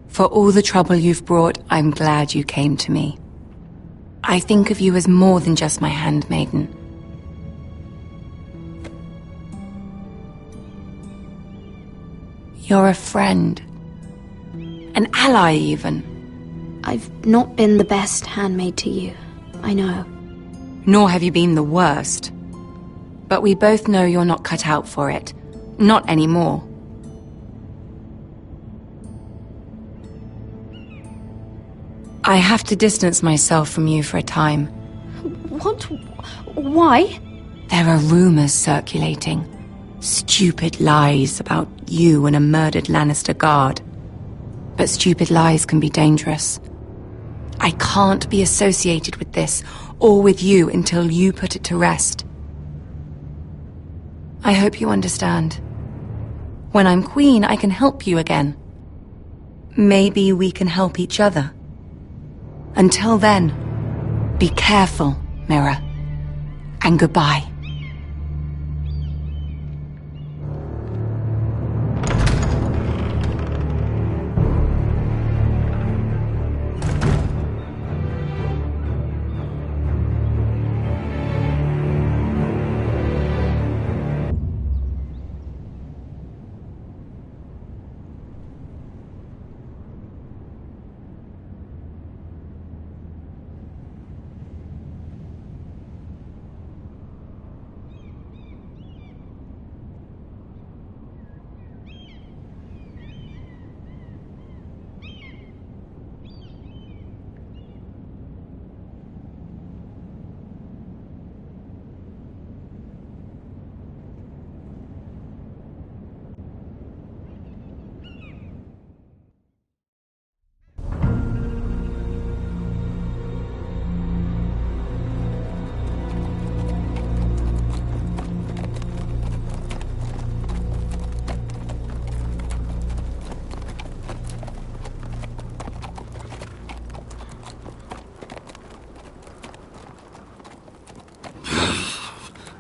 For all the trouble you've brought, I'm glad you came to me. I think of you as more than just my handmaiden. You're a friend. An ally, even. I've not been the best handmaid to you, I know. Nor have you been the worst. But we both know you're not cut out for it. Not anymore. I have to distance myself from you for a time. What? Why? There are rumors circulating. Stupid lies about you and a murdered Lannister guard. But stupid lies can be dangerous. I can't be associated with this, or with you, until you put it to rest. I hope you understand. When I'm queen, I can help you again. Maybe we can help each other. Until then, be careful, Mira. And goodbye.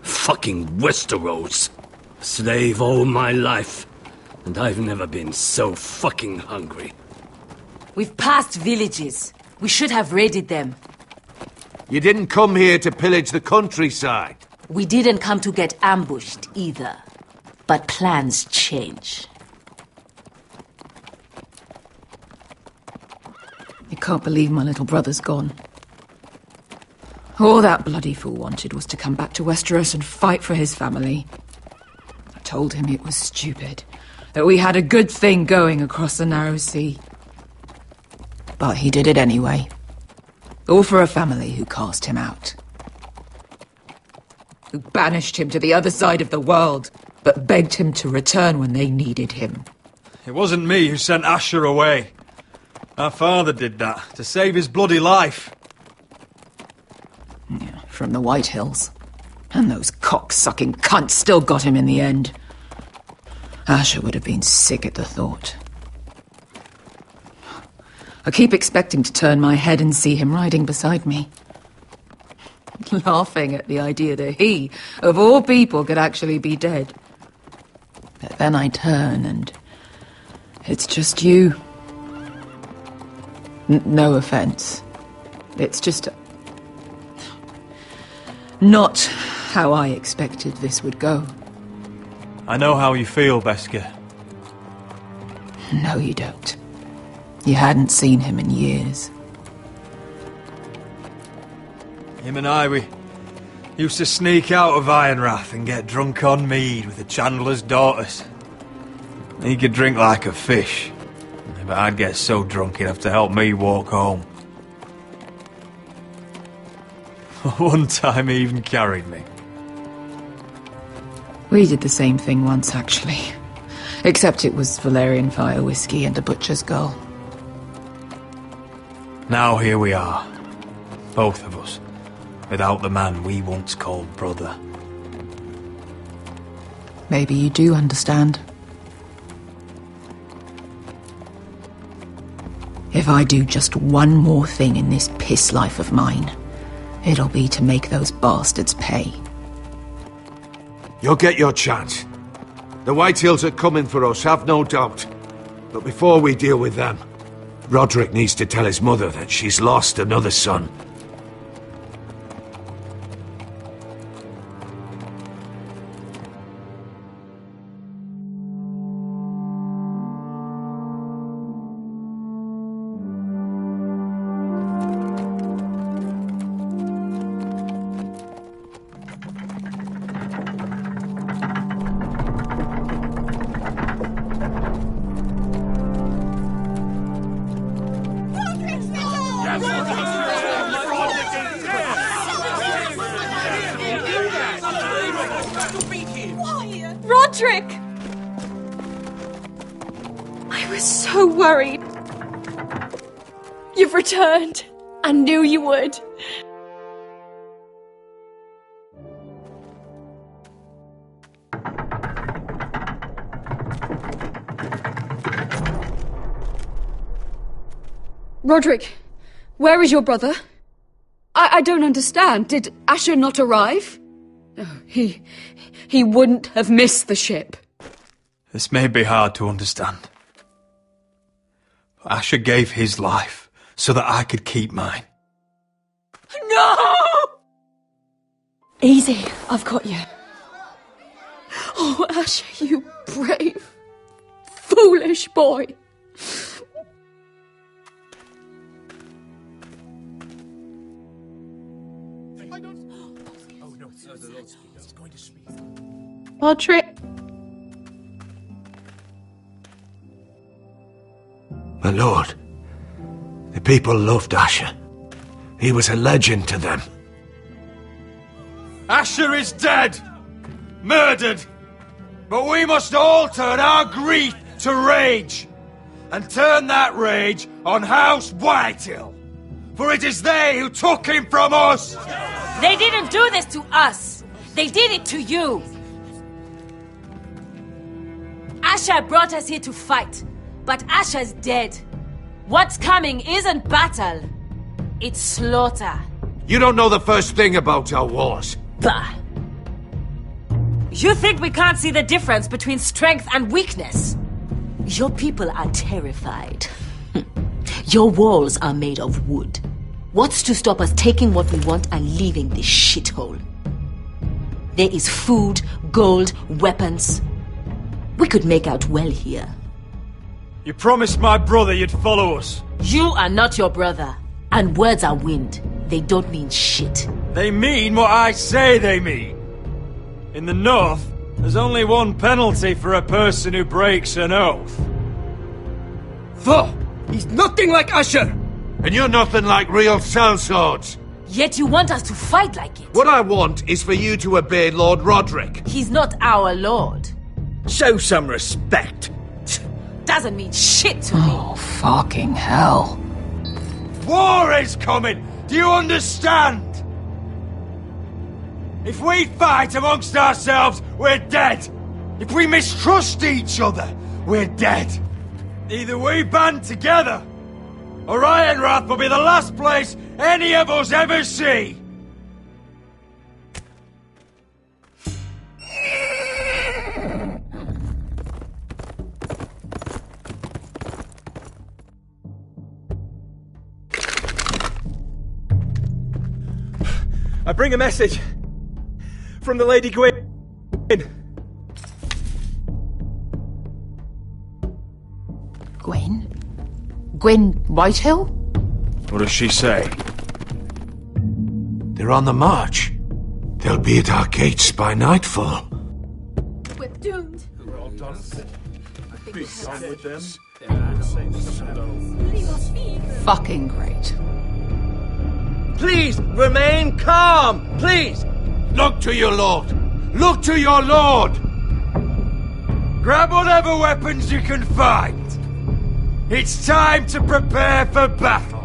Fucking Westeros. Slave all my life. And I've never been so fucking hungry. We've passed villages. We should have raided them. You didn't come here to pillage the countryside. We didn't come to get ambushed either. But plans change. I can't believe my little brother's gone. All that bloody fool wanted was to come back to Westeros and fight for his family. told him it was stupid, that we had a good thing going across the narrow sea. But he did it anyway. All for a family who cast him out. Who banished him to the other side of the world, but begged him to return when they needed him. It wasn't me who sent Asher away. Our father did that, to save his bloody life. Yeah, from the White Hills. And those cock-sucking cunts still got him in the end. Asher would have been sick at the thought. I keep expecting to turn my head and see him riding beside me. Laughing at the idea that he, of all people, could actually be dead. But then I turn and it's just you. No offense. It's just not how I expected this would go. I know how you feel, Beskar. No, you don't. You hadn't seen him in years. Him and I, we used to sneak out of Ironrath and get drunk on mead with the Chandler's daughters. He could drink like a fish, but I'd get so drunk he'd have to help me walk home. One time he even carried me. We did the same thing once, actually. Except it was Valerian fire whiskey and a butcher's girl. Now here we are, both of us, without the man we once called brother. Maybe you do understand. If I do just one more thing in this piss life of mine, it'll be to make those bastards pay. You'll get your chance. The Whitehills are coming for us, have no doubt. But before we deal with them, Roderick needs to tell his mother that she's lost another son. Roderick! I was so worried. You've returned. I knew you would. Roderick, where is your brother? I don't understand. Did Asher not arrive? Oh, he wouldn't have missed the ship. This may be hard to understand. But Asher gave his life so that I could keep mine. No! Easy, I've got you. Oh, Asher, you brave, foolish boy. Roderick. My lord, the people loved Asher. He was a legend to them. Asher is dead! Murdered! But we must all turn our grief to rage! And turn that rage on House Whitehill! For it is they who took him from us! They didn't do this to us! They did it to you! Asher brought us here to fight, but Asher's dead. What's coming isn't battle, it's slaughter. You don't know the first thing about our wars. Bah! You think we can't see the difference between strength and weakness? Your people are terrified. Your walls are made of wood. What's to stop us taking what we want and leaving this shithole? There is food, gold, weapons. We could make out well here. You promised my brother you'd follow us. You are not your brother. And words are wind. They don't mean shit. They mean what I say they mean. In the north, There's only one penalty for a person who breaks an oath. Foh! He's nothing like Usher! And you're nothing like real sellswords. Yet you want us to fight like it. What I want is for you to obey Lord Roderick. He's not our lord. Show some respect. Doesn't mean shit to me. Oh, fucking hell. War is coming! Do you understand? If we fight amongst ourselves, we're dead. If we mistrust each other, we're dead. Either we band together, or Ironrath will be the last place any of us ever see. I bring a message from the Lady Gwyn. Gwyn? Gwyn Whitehill? What does she say? They're on the march. They'll be at our gates by nightfall. We're doomed. We're all done. Be done with them. Fucking great. Please, remain calm! Please! Look to your lord! Look to your lord! Grab whatever weapons you can find. It's time to prepare for battle.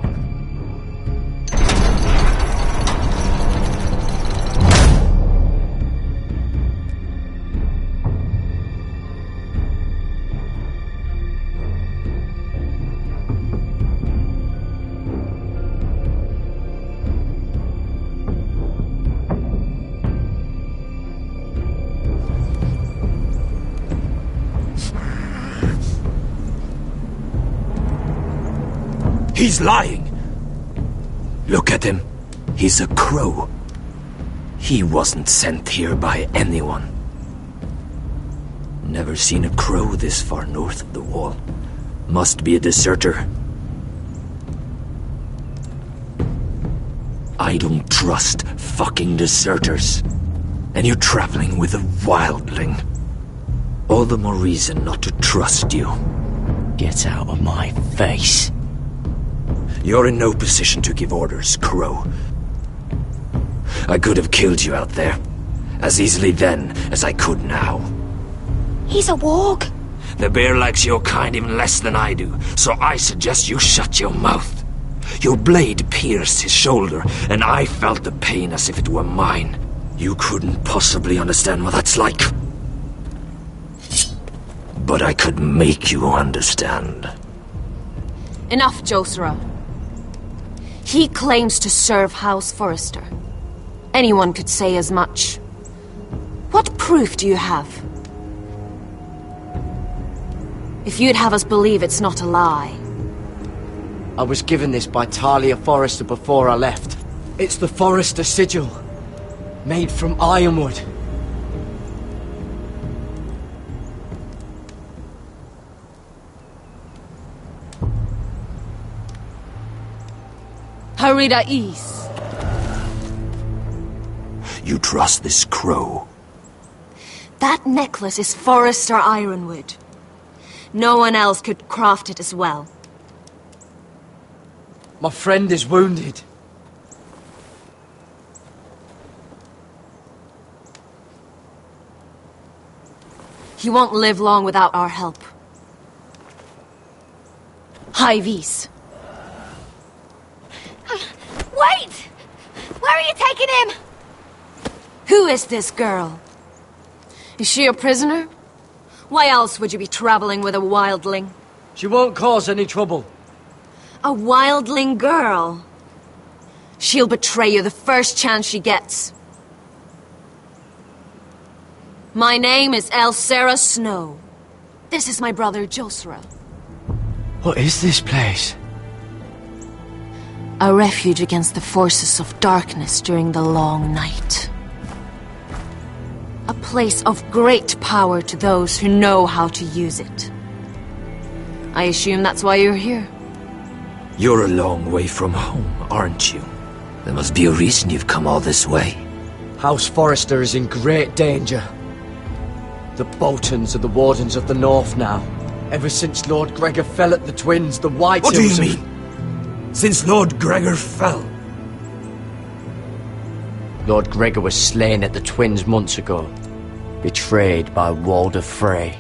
He's lying! Look at him. He's a crow. He wasn't sent here by anyone. Never seen a crow this far north of the wall. Must be a deserter. I don't trust fucking deserters. And you're traveling with a wildling. All the more reason not to trust you. Get out of my face. You're in no position to give orders, Crow. I could have killed you out there. As easily then as I could now. He's a warg. The bear likes your kind even less than I do, so I suggest you shut your mouth. Your blade pierced his shoulder, and I felt the pain as if it were mine. You couldn't possibly understand what that's like. But I could make you understand. Enough, Josra. He claims to serve House Forrester. Anyone could say as much. What proof do you have? If you'd have us believe it's not a lie. I was given this by Talia Forrester before I left. It's the Forrester sigil, made from ironwood. Harida East. You trust this crow? That necklace is Forrester Ironwood. No one else could craft it as well. My friend is wounded. He won't live long without our help. High Vis. Wait! Where are you taking him? Who is this girl? Is she a prisoner? Why else would you be traveling with a wildling? She won't cause any trouble. A wildling girl? She'll betray you the first chance she gets. My name is Elsera Snow. This is my brother Josra. What is this place? A refuge against the forces of darkness during the long night. A place of great power to those who know how to use it. I assume that's why you're here. You're a long way from home, aren't you? There must be a reason you've come all this way. House Forrester is in great danger. The Boltons are the Wardens of the North now. Ever since Lord Gregor fell at the Twins, the White What do Hills you have- mean? Since Lord Gregor fell? Lord Gregor was slain at the Twins months ago. Betrayed by Walder Frey.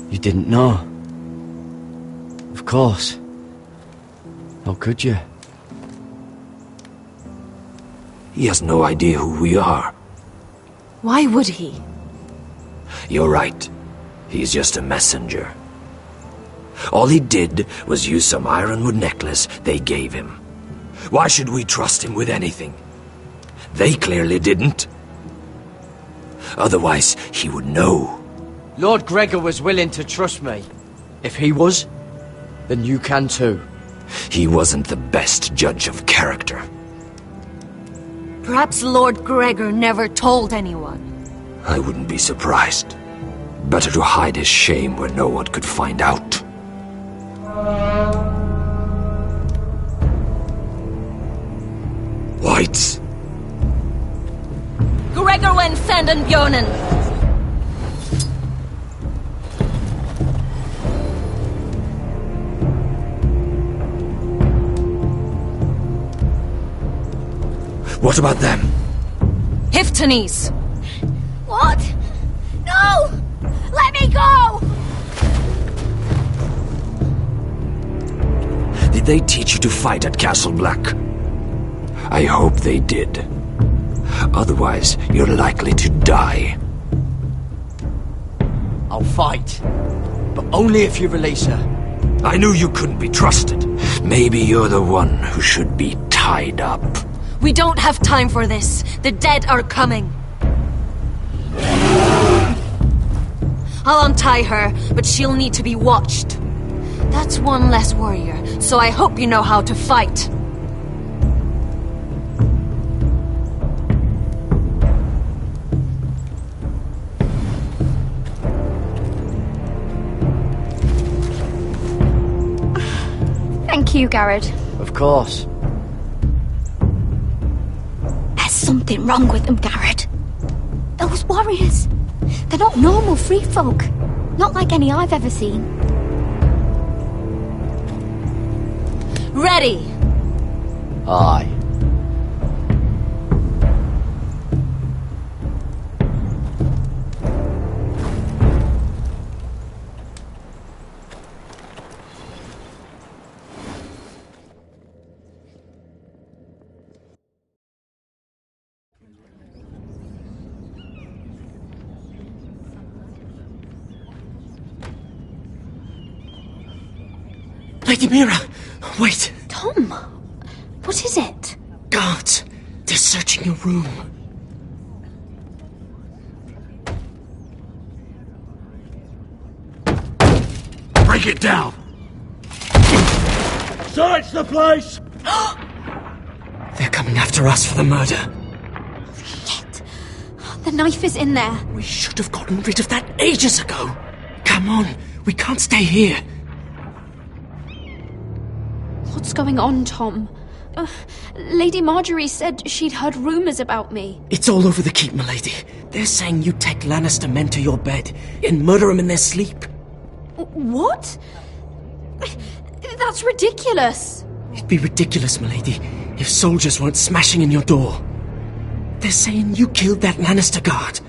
You didn't know? Of course. How could you? He has no idea who we are. Why would he? You're right. He's just a messenger. All he did was use some ironwood necklace they gave him. Why should we trust him with anything? They clearly didn't. Otherwise, he would know. Lord Gregor was willing to trust me. If he was, then you can too. He wasn't the best judge of character. Perhaps Lord Gregor never told anyone. I wouldn't be surprised. Better to hide his shame where no one could find out. Whites. Gregor wen fanden björnen. What about them? Hiftanes. What? No! Let me go! Did they teach you to fight at Castle Black? I hope they did. Otherwise, you're likely to die. I'll fight. But only if you release her. I knew you couldn't be trusted. Maybe you're the one who should be tied up. We don't have time for this. The dead are coming. I'll untie her, but she'll need to be watched. That's one less warrior, so I hope you know how to fight. Thank you, Garrett. Of course. There's something wrong with them, Garrett. Those warriors. They're not normal free folk. Not like any I've ever seen. Ready! Aye. Lady Mira! Wait! Tom! What is it? Guards! They're searching your room. Break it down! Search the place! They're coming after us for the murder. The knife is in there. We should have gotten rid of that ages ago. Come on, we can't stay here. What's going on, Tom? Lady Marjorie said she'd heard rumours about me. It's all over the keep, milady. They're saying you take Lannister men to your bed and murder them in their sleep. What? That's ridiculous. It'd be ridiculous, milady, if soldiers weren't smashing in your door. They're saying you killed that Lannister guard.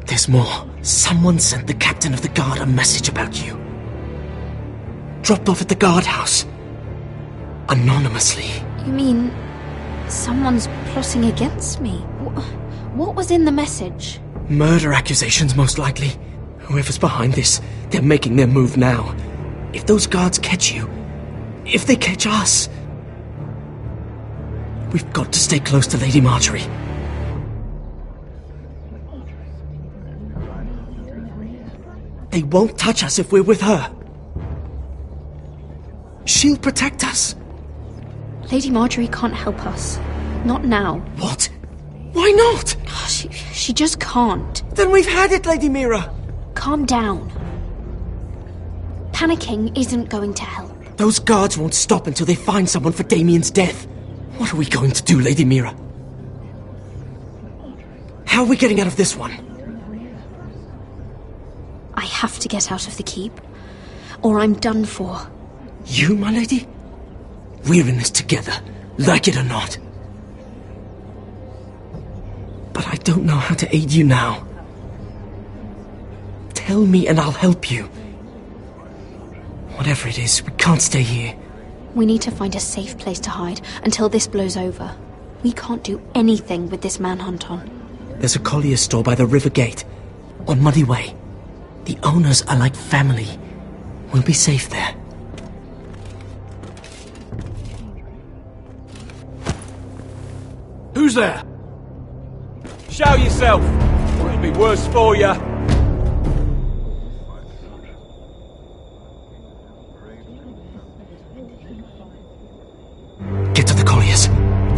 There's more. Someone sent the captain of the guard a message about you. Dropped off at the guardhouse. Anonymously. You mean someone's plotting against me? What was in the message? Murder accusations, most likely. Whoever's behind this, they're making their move now. If those guards catch you, if they catch us, we've got to stay close to Lady Marjorie. They won't touch us if we're with her. She'll protect us. Lady Marjorie can't help us. Not now. What? Why not? She just can't. Then we've had it, Lady Mira. Calm down. Panicking isn't going to help. Those guards won't stop until they find someone for Damien's death. What are we going to do, Lady Mira? How are we getting out of this one? I have to get out of the keep, or I'm done for. You, my lady? We're in this together, like it or not. But I don't know how to aid you now. Tell me and I'll help you. Whatever it is, we can't stay here. We need to find a safe place to hide until this blows over. We can't do anything with this manhunt on. There's a collier's store by the river gate, on Muddy Way. The owners are like family. We'll be safe there. Who's there? Show yourself, or it'll be worse for you. Get to the colliers.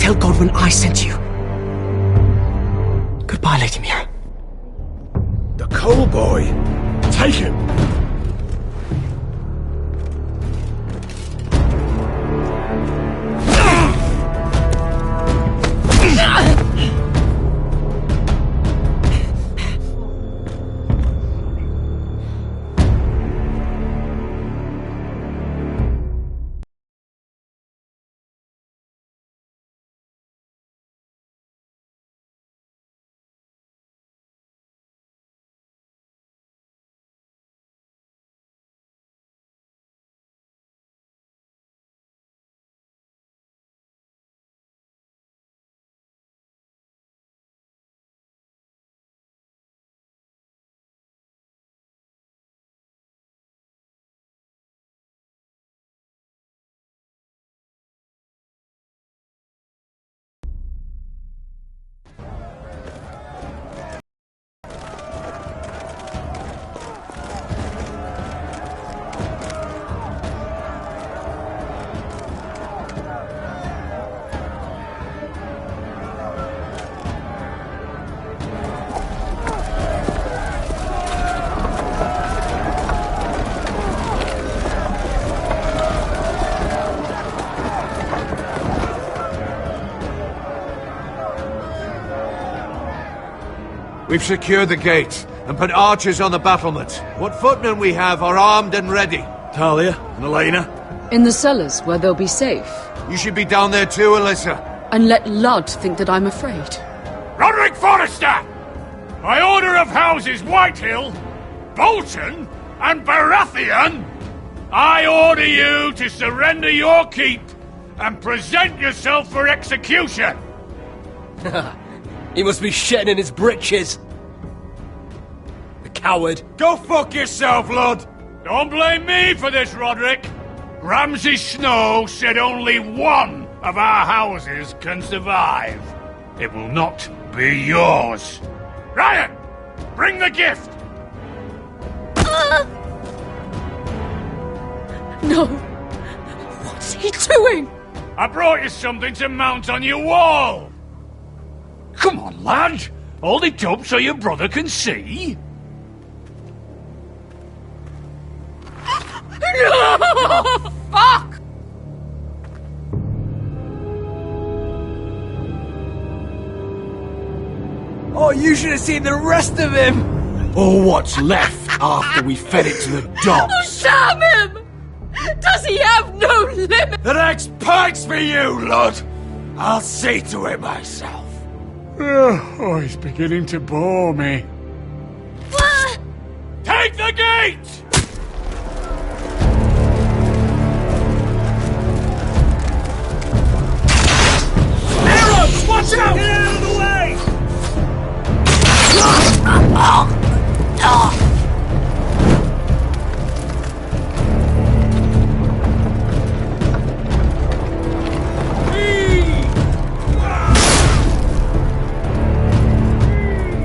Tell Godwin I sent you. Goodbye, Lady Mira. The coal boy. Take him. We've secured the gate and put archers on the battlements. What footmen we have are armed and ready. Talia and Elena? In the cellars, where they'll be safe. You should be down there too, Alyssa. And let Ludd think that I'm afraid. Roderick Forrester! By order of Houses Whitehill, Bolton, and Baratheon, I order you to surrender your keep and present yourself for execution! He must be shitting in his britches. The coward. Go fuck yourself, Ludd! Don't blame me for this, Roderick. Ramsay Snow said only one of our houses can survive. It will not be yours. Ryan, bring the gift! No! What's he doing? I brought you something to mount on your wall! Come on, lad! Hold it up so your brother can see. No! Fuck! Oh, you should have seen the rest of him! Or what's left after we fed it to the dogs. Oh, damn him! Does he have no limit? The next pike's for you, Ludd! I'll see to it myself. Oh, he's beginning to bore me. Take the gate! Arrows! Watch out! Get out of the way!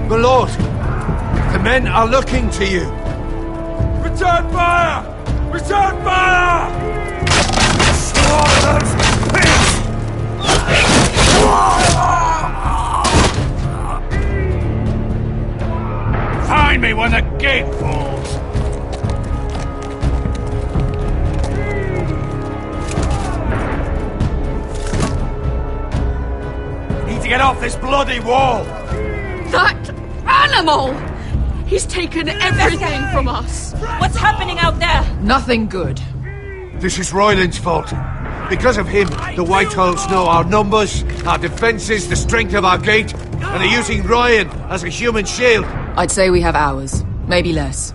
My lord, the men are looking to you. Return fire! Return fire! Find me when the gate falls. Need to get off this bloody wall. That animal! He's taken everything from us. What's happening out there? Nothing good. This is Royland's fault. Because of him, the Whitehalls know our numbers, our defences, the strength of our gate, and are using Ryan as a human shield. I'd say we have hours, maybe less.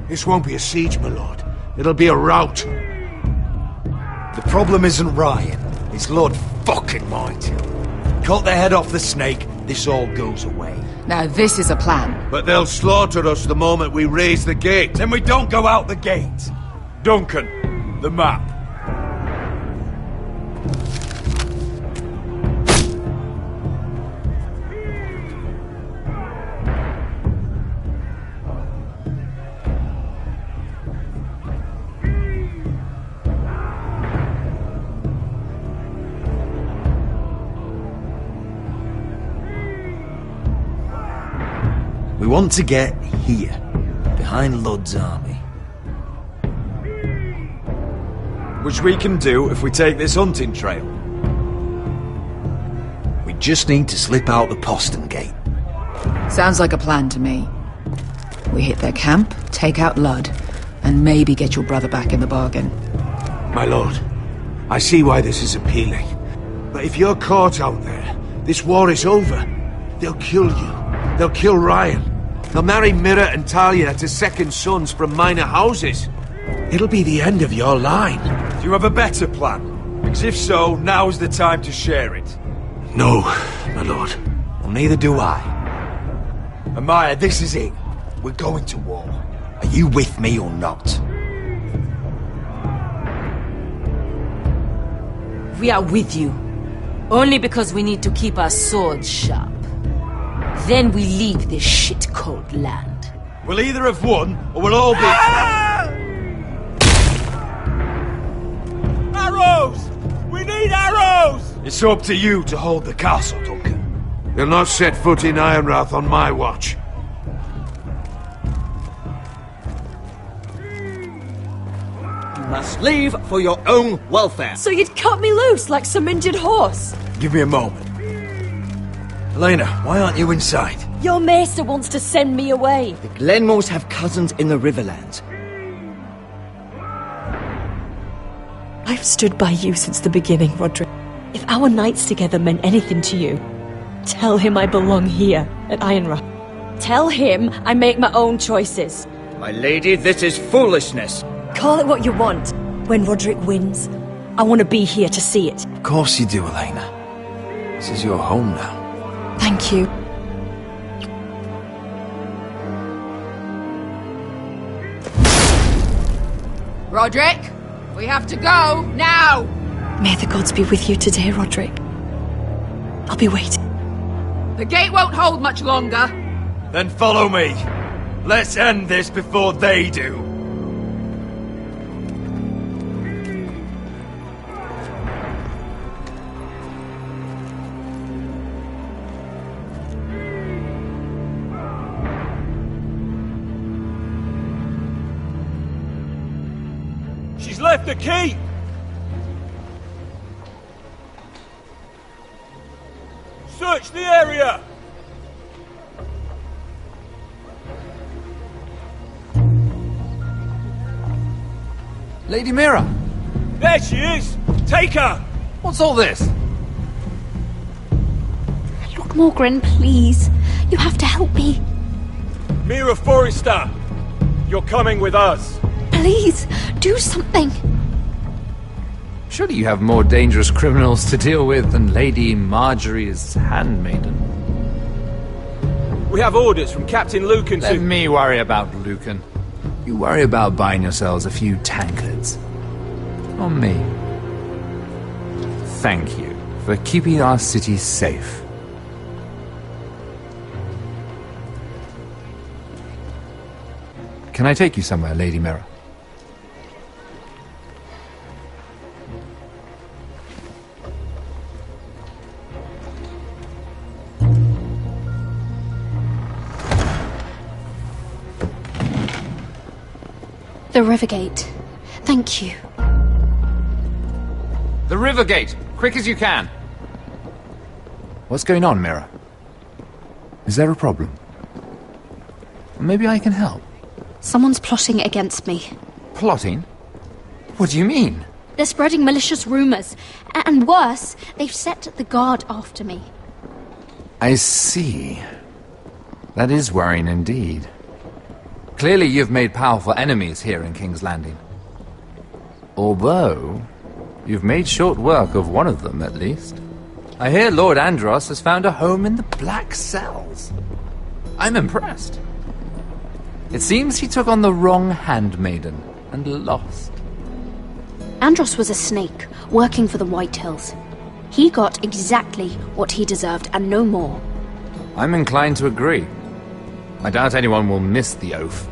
This won't be a siege, my lord. It'll be a rout. The problem isn't Ryan. It's Lord fucking Whitehill. Cut the head off the snake, this all goes away. Now this is a plan. But they'll slaughter us the moment we raise the gate. Then we don't go out the gate. Duncan, the map. We want to get here, behind Ludd's army. Which we can do if we take this hunting trail. We just need to slip out the postern gate. Sounds like a plan to me. We hit their camp, take out Ludd, and maybe get your brother back in the bargain. My lord, I see why this is appealing. But if you're caught out there, this war is over. They'll kill you. They'll kill Ryan. They'll marry Mira and Talia to second sons from minor houses. It'll be the end of your line. Do you have a better plan? Because if so, now's the time to share it. No, my lord. Well, neither do I. Amaya, this is it. We're going to war. Are you with me or not? We are with you. Only because we need to keep our swords sharp. Then we leave this shit-cold land. We'll either have won, or we'll all be... Arrows! We need arrows! It's up to you to hold the castle, Duncan. They'll not set foot in Ironrath on my watch. You must leave for your own welfare. So you'd cut me loose like some injured horse? Give me a moment. Elena, why aren't you inside? Your maester wants to send me away. The Glenmores have cousins in the Riverlands. I've stood by you since the beginning, Roderick. If our nights together meant anything to you, tell him I belong here at Ironrath. Tell him I make my own choices. My lady, this is foolishness. Call it what you want. When Roderick wins, I want to be here to see it. Of course you do, Elena. This is your home now. Thank you. Roderick, we have to go, now! May the gods be with you today, Roderick. I'll be waiting. The gate won't hold much longer. Then follow me. Let's end this before they do. She's left the key! Search the area! Lady Mira! There she is! Take her! What's all this? Look, Morgren, please. You have to help me. Mira Forrester! You're coming with us! Please, do something. Surely you have more dangerous criminals to deal with than Lady Marjorie's handmaiden. We have orders from Captain Lucan to... Let me worry about Lucan. You worry about buying yourselves a few tankards. On me. Thank you for keeping our city safe. Can I take you somewhere, Lady Mira? The Rivergate. Thank you. The Rivergate! Quick as you can! What's going on, Mira? Is there a problem? Maybe I can help. Someone's plotting against me. Plotting? What do you mean? They're spreading malicious rumors. And worse, they've set the guard after me. I see. That is worrying indeed. Clearly you've made powerful enemies here in King's Landing. Although, you've made short work of one of them, at least. I hear Lord Andros has found a home in the Black Cells. I'm impressed. It seems he took on the wrong handmaiden and lost. Andros was a snake, working for the White Hills. He got exactly what he deserved, and no more. I'm inclined to agree. I doubt anyone will miss the oath.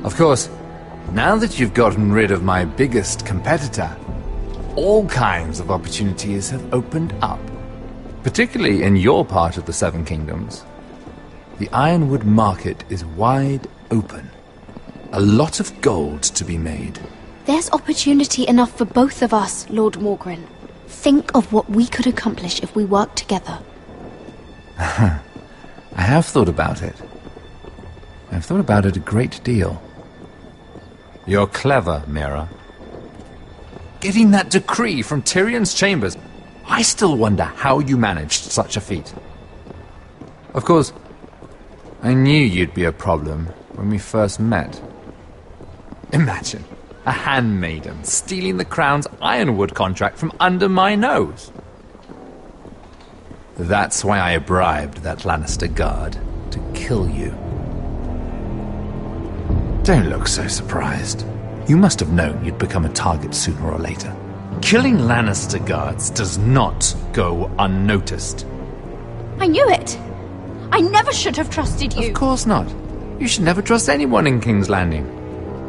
Of course, now that you've gotten rid of my biggest competitor, all kinds of opportunities have opened up. Particularly in your part of the Seven Kingdoms. The Ironwood market is wide open. A lot of gold to be made. There's opportunity enough for both of us, Lord Morgren. Think of what we could accomplish if we worked together. I have thought about it. I've thought about it a great deal. You're clever, Mira. Getting that decree from Tyrion's chambers, I still wonder how you managed such a feat. Of course, I knew you'd be a problem when we first met. Imagine a handmaiden stealing the Crown's Ironwood contract from under my nose. That's why I bribed that Lannister guard to kill you. Don't look so surprised. You must have known you'd become a target sooner or later. Killing Lannister guards does not go unnoticed. I knew it. I never should have trusted you. Of course not. You should never trust anyone in King's Landing.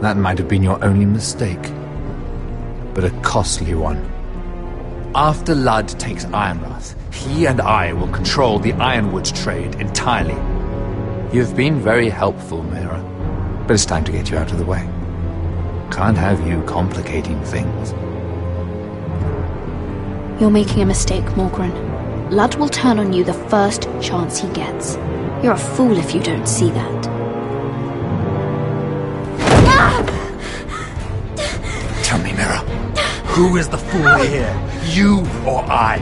That might have been your only mistake. But a costly one. After Ludd takes Ironrath, he and I will control the Ironwood trade entirely. You've been very helpful, Mira. But it's time to get you out of the way. Can't have you complicating things. You're making a mistake, Morgren. Ludd will turn on you the first chance he gets. You're a fool if you don't see that. Tell me, Mira, who is the fool here? You or I?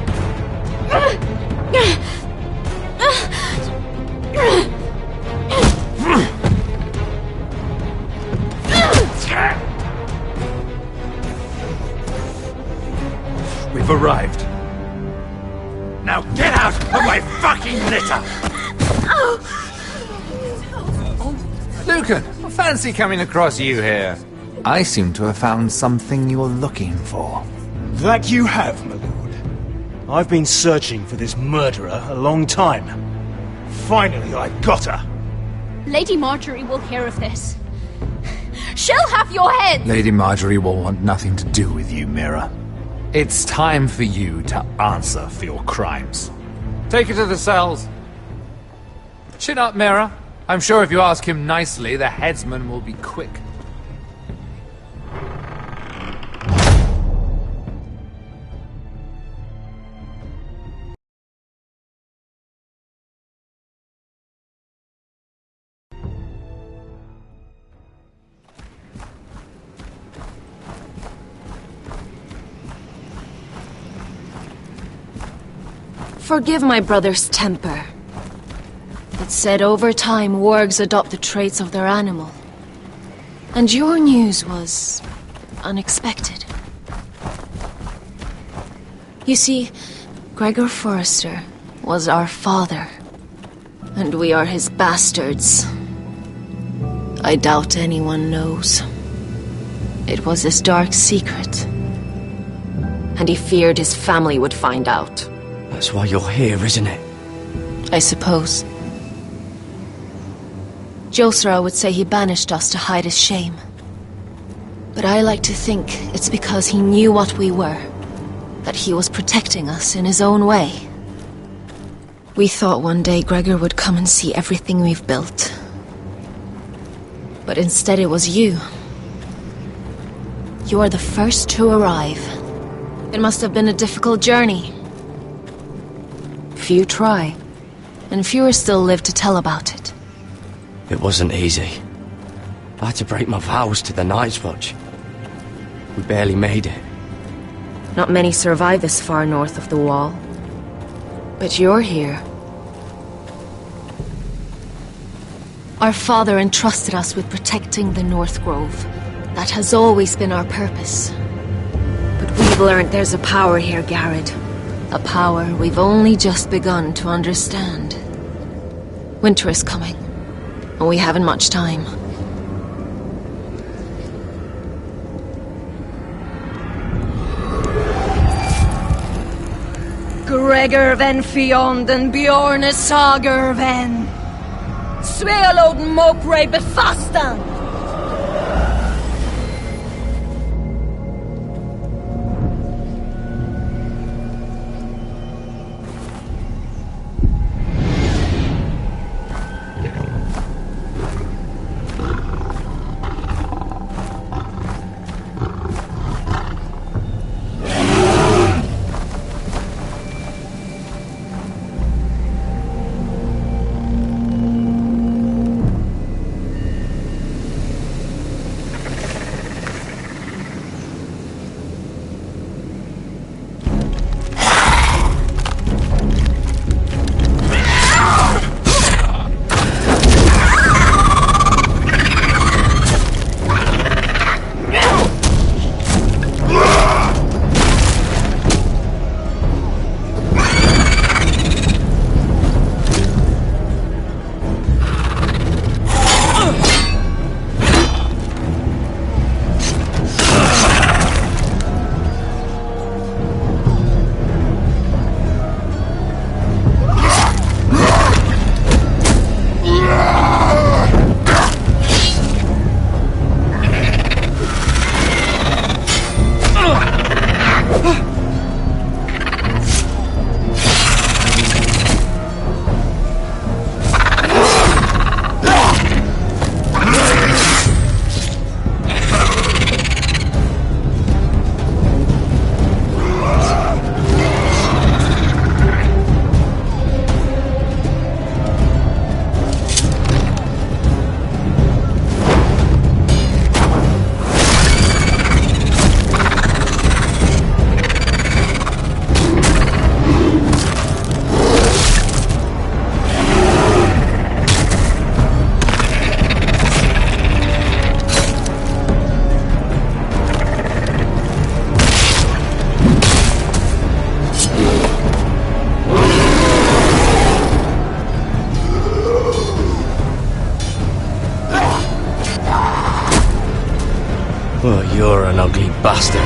We've arrived. Now get out of my fucking litter! Lucan, I fancy coming across you here. I seem to have found something you're looking for. That you have, my lord. I've been searching for this murderer a long time. Finally, I got her. Lady Marjorie will hear of this. She'll have your head! Lady Marjorie will want nothing to do with you, Mira. It's time for you to answer for your crimes. Take her to the cells. Chin up, Mira. I'm sure if you ask him nicely, the headsman will be quick. Forgive my brother's temper. It's said over time wargs adopt the traits of their animal. And your news was unexpected. You see, Gregor Forrester was our father, and we are his bastards. I doubt anyone knows. It was his dark secret, and he feared his family would find out. That's why you're here, isn't it? I suppose. Josra would say he banished us to hide his shame. But I like to think it's because he knew what we were, that he was protecting us in his own way. We thought one day Gregor would come and see everything we've built. But instead it was you. You are the first to arrive. It must have been a difficult journey. Few try, and fewer still live to tell about it. It wasn't easy. I had to break my vows to the Night's Watch. We barely made it. Not many survive this far north of the Wall. But you're here. Our father entrusted us with protecting the North Grove. That has always been our purpose. But we've learned there's a power here, Garrett. A power we've only just begun to understand. Winter is coming, and we haven't much time. Gregor ven Fionden Bjorne Sager ven Svealoden Mokre befastan. Oh, you're an ugly bastard.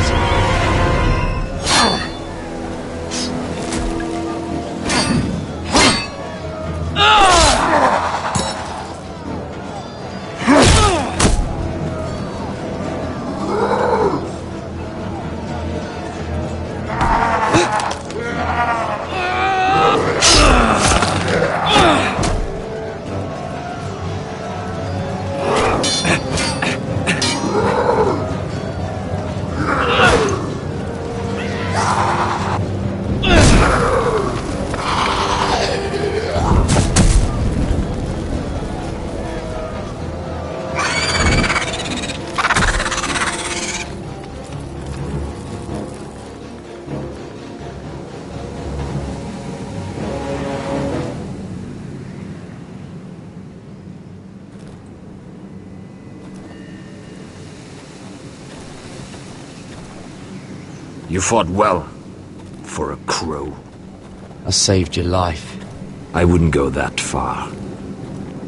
You fought well, for a crow. I saved your life. I wouldn't go that far.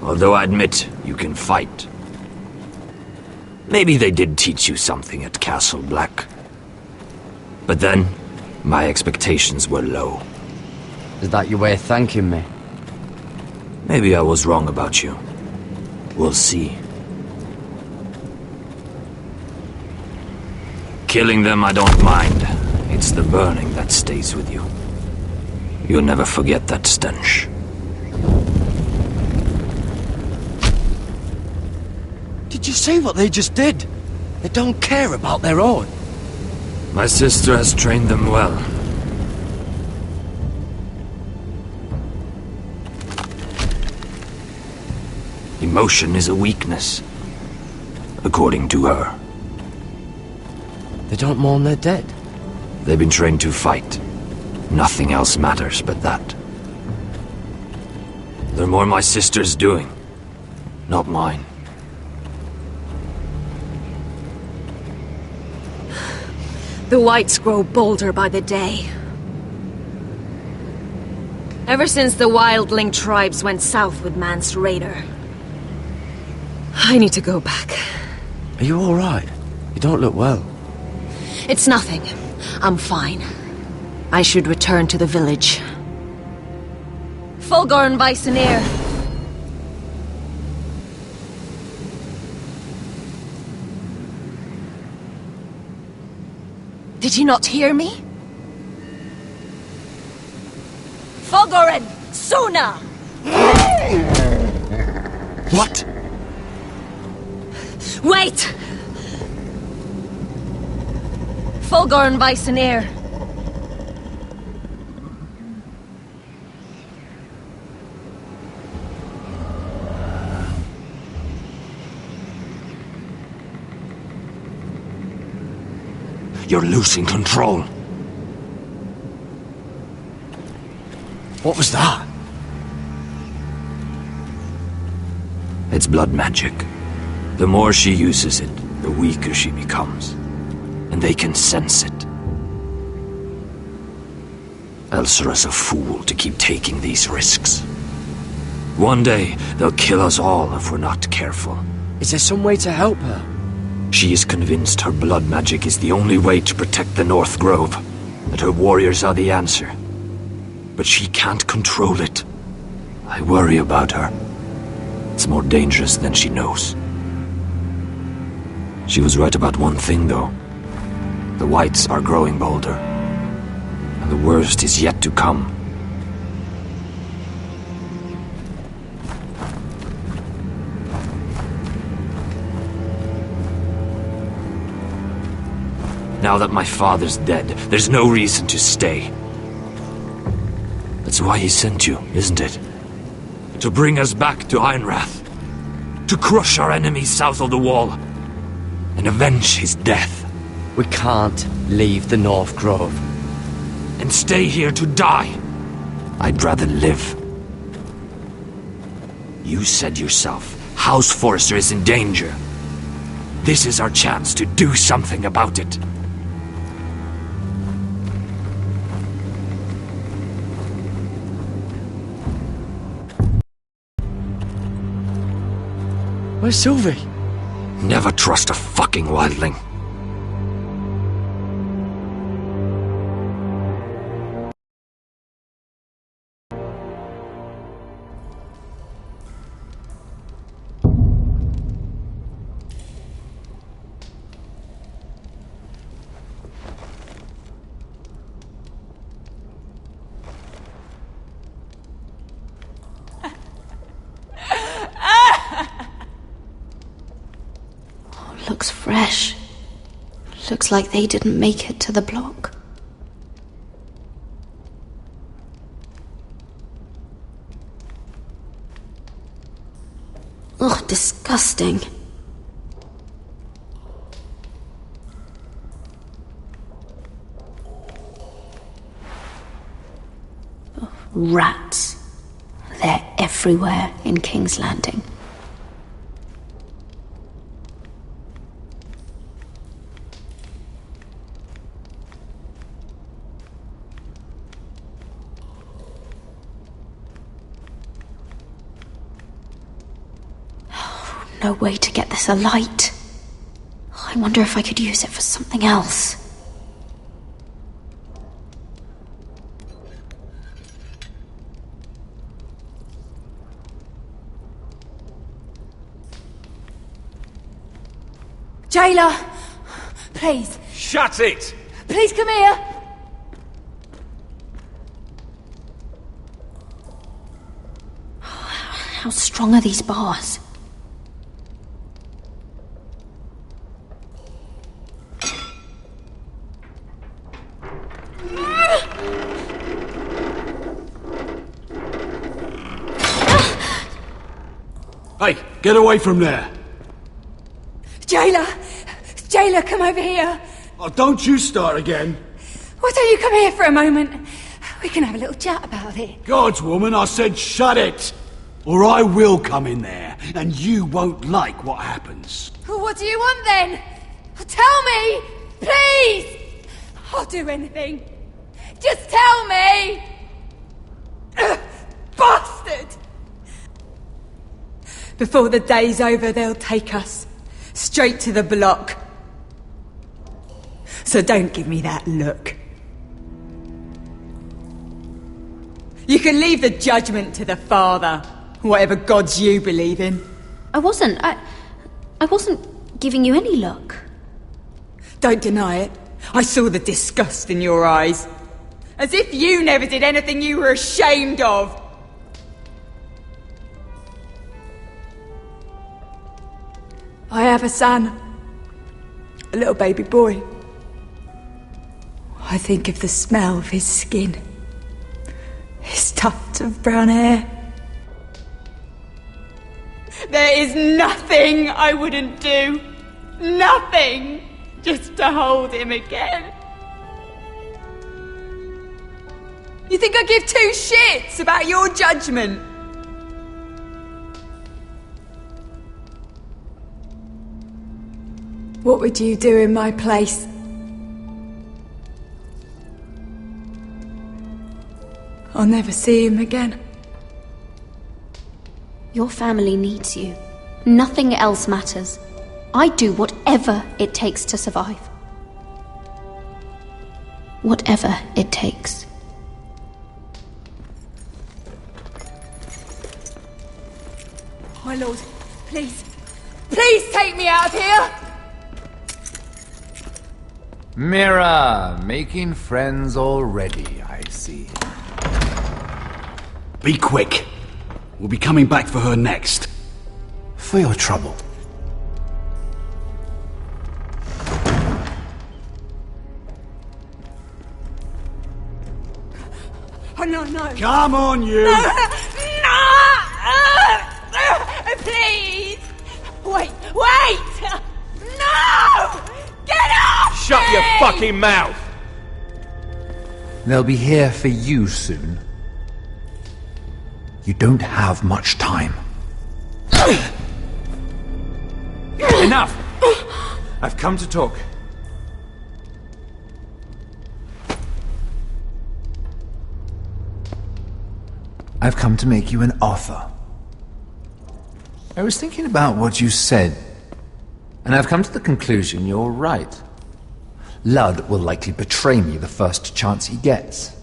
Although I admit, you can fight. Maybe they did teach you something at Castle Black. But then, my expectations were low. Is that your way of thanking me? Maybe I was wrong about you. We'll see. Killing them I don't mind. It's the burning that stays with you. You'll never forget that stench. Did you see what they just did? They don't care about their own. My sister has trained them well. Emotion is a weakness. According to her. They don't mourn their dead. They've been trained to fight. Nothing else matters but that. They're more my sister's doing, not mine. The Whites grow bolder by the day. Ever since the Wildling tribes went south with Mance Raider. I need to go back. Are you alright? You don't look well. It's nothing. I'm fine. I should return to the village. Fulgorn Vysenir. Did you not hear me? Fulgorn! Suna! What? Wait! Fulgorn Vysenir. You're losing control. What was that? It's blood magic. The more she uses it, the weaker she becomes. And they can sense it. Elsera's a fool to keep taking these risks. One day, they'll kill us all if we're not careful. Is there some way to help her? She is convinced her blood magic is the only way to protect the North Grove, that her warriors are the answer. But she can't control it. I worry about her. It's more dangerous than she knows. She was right about one thing, though. The Whites are growing bolder. And the worst is yet to come. Now that my father's dead, there's no reason to stay. That's why he sent you, isn't it? To bring us back to Ironrath. To crush our enemies south of the Wall. And avenge his death. We can't leave the North Grove. And stay here to die. I'd rather live. You said yourself, House Forrester is in danger. This is our chance to do something about it. Where's Sylvie? Never trust a fucking wildling. Looks fresh. Looks like they didn't make it to the block. Ugh, disgusting. Ugh, rats. They're everywhere in King's Landing. No way to get this alight. I wonder if I could use it for something else. Jailer! Please. Shut it! Please come here! How strong are these bars? Hey, get away from there! Jailer! Jailer, come over here! Oh, don't you start again! Why don't you come here for a moment? We can have a little chat about it. Gods, woman, I said shut it! Or I will come in there, and you won't like what happens. What do you want then? Tell me! Please! I'll do anything. Just tell me! Bastard! Before the day's over, they'll take us straight to the block. So don't give me that look. You can leave the judgment to the Father, whatever gods you believe in. I wasn't giving you any look. Don't deny it. I saw the disgust in your eyes. As if you never did anything you were ashamed of. I have a son. A little baby boy. I think of the smell of his skin. His tuft of brown hair. There is nothing I wouldn't do. Nothing. Just to hold him again. You think I give two shits about your judgment? What would you do in my place? I'll never see him again. Your family needs you. Nothing else matters. I do whatever it takes to survive. Whatever it takes. My lord, please. Please take me out of here! Mira, making friends already, I see. Be quick. We'll be coming back for her next. For your trouble. Oh, no, no. Come on, you! No! Please! Wait! No! Get off! Shut your fucking mouth! They'll be here for you soon. You don't have much time. Enough! I've come to talk. I've come to make you an offer. I was thinking about what you said, and I've come to the conclusion you're right. Ludd will likely betray me the first chance he gets,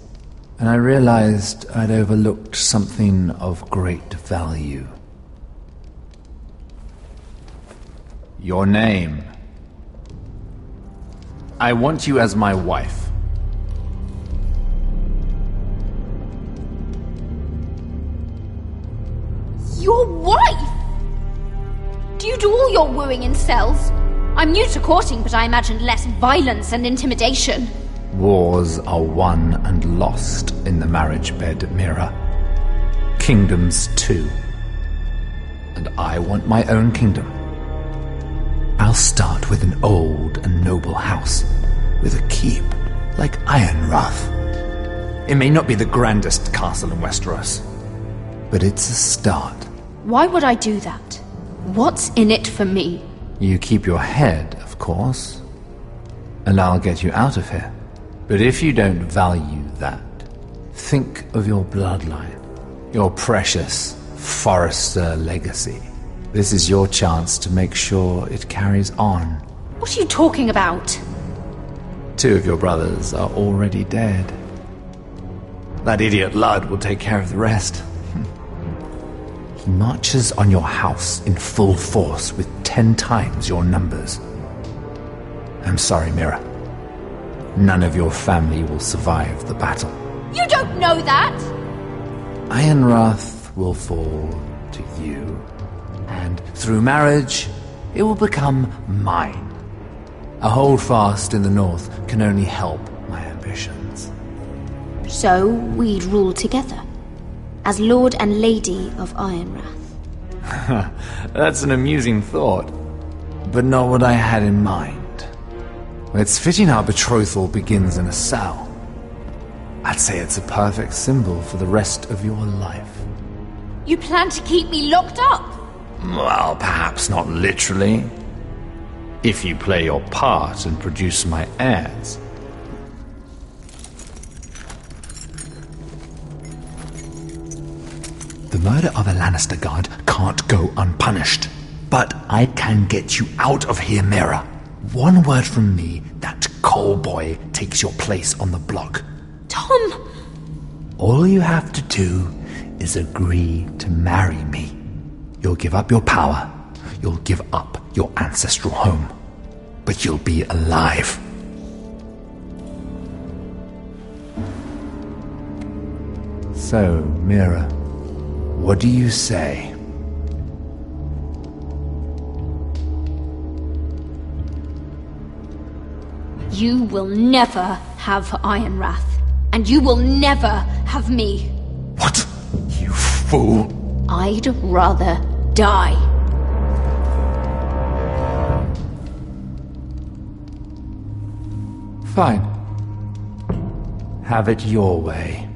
and I realized I'd overlooked something of great value. Your name. I want you as my wife. Your wife? Do you do all your wooing in cells? I'm new to courting, but I imagined less violence and intimidation. Wars are won and lost in the marriage bed, Mira. Kingdoms too. And I want my own kingdom. I'll start with an old and noble house, with a keep like Ironrath. It may not be the grandest castle in Westeros, but it's a start. Why would I do that? What's in it for me? You keep your head, of course, and I'll get you out of here. But if you don't value that, think of your bloodline, your precious Forrester legacy. This is your chance to make sure it carries on. What are you talking about? 2 of your brothers are already dead. That idiot Ludd will take care of the rest. He marches on your house in full force with 10 times your numbers. I'm sorry, Mira. None of your family will survive the battle. You don't know that! Ironrath will fall to you, and through marriage, it will become mine. A holdfast in the north can only help my ambitions. So we'd rule together, as Lord and Lady of Ironrath. That's an amusing thought, but not what I had in mind. It's fitting our betrothal begins in a cell. I'd say it's a perfect symbol for the rest of your life. You plan to keep me locked up? Well, perhaps not literally. If you play your part and produce my heirs. The murder of a Lannister guard can't go unpunished. But I can get you out of here, Mira. One word from me, that coal boy takes your place on the block. Tom! All you have to do is agree to marry me. You'll give up your power. You'll give up your ancestral home. But you'll be alive. So, Mira, what do you say? You will never have Ironrath. And you will never have me. What? You fool! I'd rather die. Fine. Have it your way.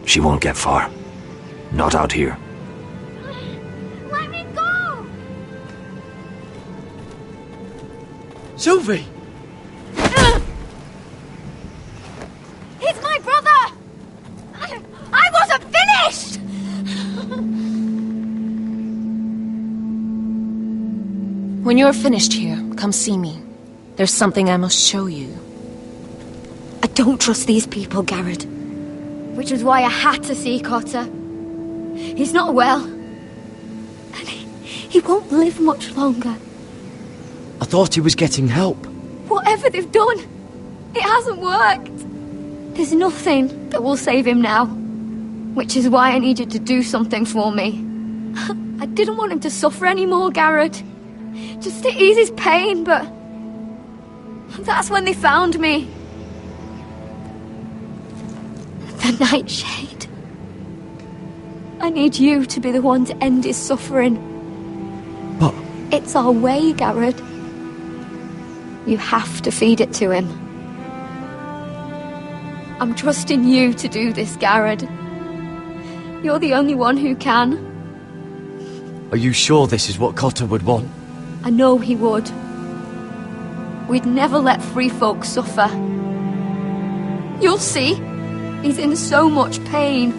She won't get far. Not out here. Let me go! Sylvie! He's my brother! I wasn't finished! When you're finished here, come see me. There's something I must show you. I don't trust these people, Garrett. Which was why I had to see Cotter. He's not well. And he won't live much longer. I thought he was getting help. Whatever they've done, it hasn't worked. There's nothing that will save him now. Which is why I needed to do something for me. I didn't want him to suffer anymore, Garrett. Just to ease his pain, but... that's when they found me. The Nightshade. I need you to be the one to end his suffering. But... it's our way, Garrett. You have to feed it to him. I'm trusting you to do this, Garrett. You're the only one who can. Are you sure this is what Cotter would want? I know he would. We'd never let free folk suffer. You'll see. He's in so much pain.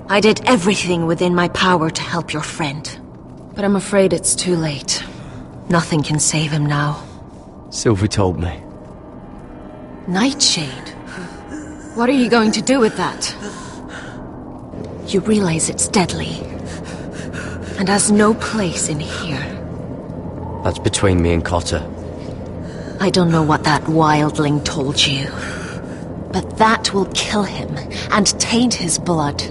I did everything within my power to help your friend. But I'm afraid it's too late. Nothing can save him now. Sylvie told me. Nightshade? What are you going to do with that? You realize it's deadly. And has no place in here. That's between me and Cotter. I don't know what that wildling told you. But that will kill him and taint his blood.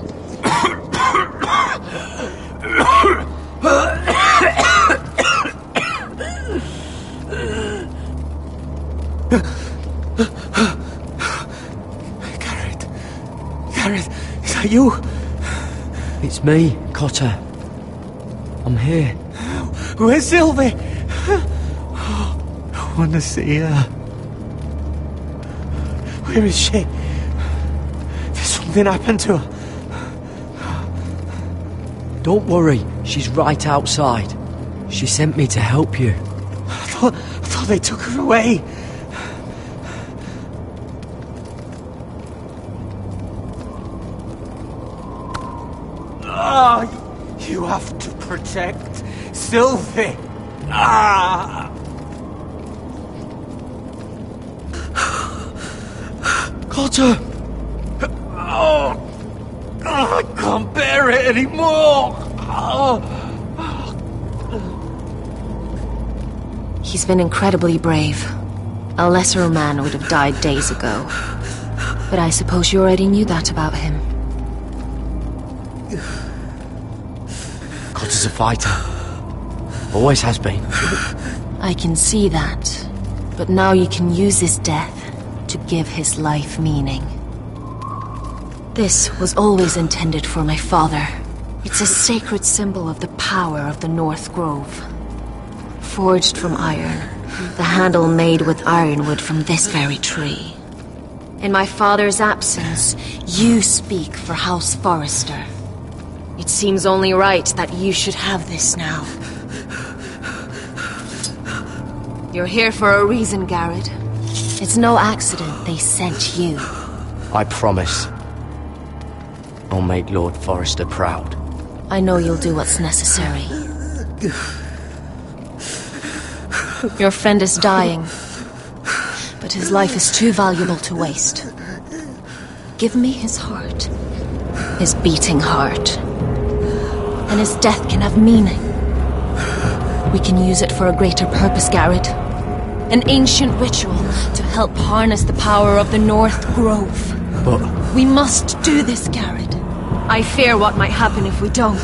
Garrett, is that you? It's me, Cotter. I'm here. Where's Sylvie? I want to see her. Where is she? Did something happen to her? Don't worry, she's right outside. She sent me to help you. I thought they took her away. You have to protect Sylvie. Cotter! I can't bear it anymore! He's been incredibly brave. A lesser man would have died days ago. But I suppose you already knew that about him. Cotter's a fighter. Always has been. I can see that. But now you can use his death to give his life meaning. This was always intended for my father. It's a sacred symbol of the power of the North Grove. Forged from iron, the handle made with ironwood from this very tree. In my father's absence, you speak for House Forrester. It seems only right that you should have this now. You're here for a reason, Garrett. It's no accident they sent you. I promise. I'll make Lord Forrester proud. I know you'll do what's necessary. Your friend is dying, but his life is too valuable to waste. Give me his heart, his beating heart, and his death can have meaning. We can use it for a greater purpose, Garrett. An ancient ritual to help harness the power of the North Grove. But we must do this, Garrett. I fear what might happen if we don't.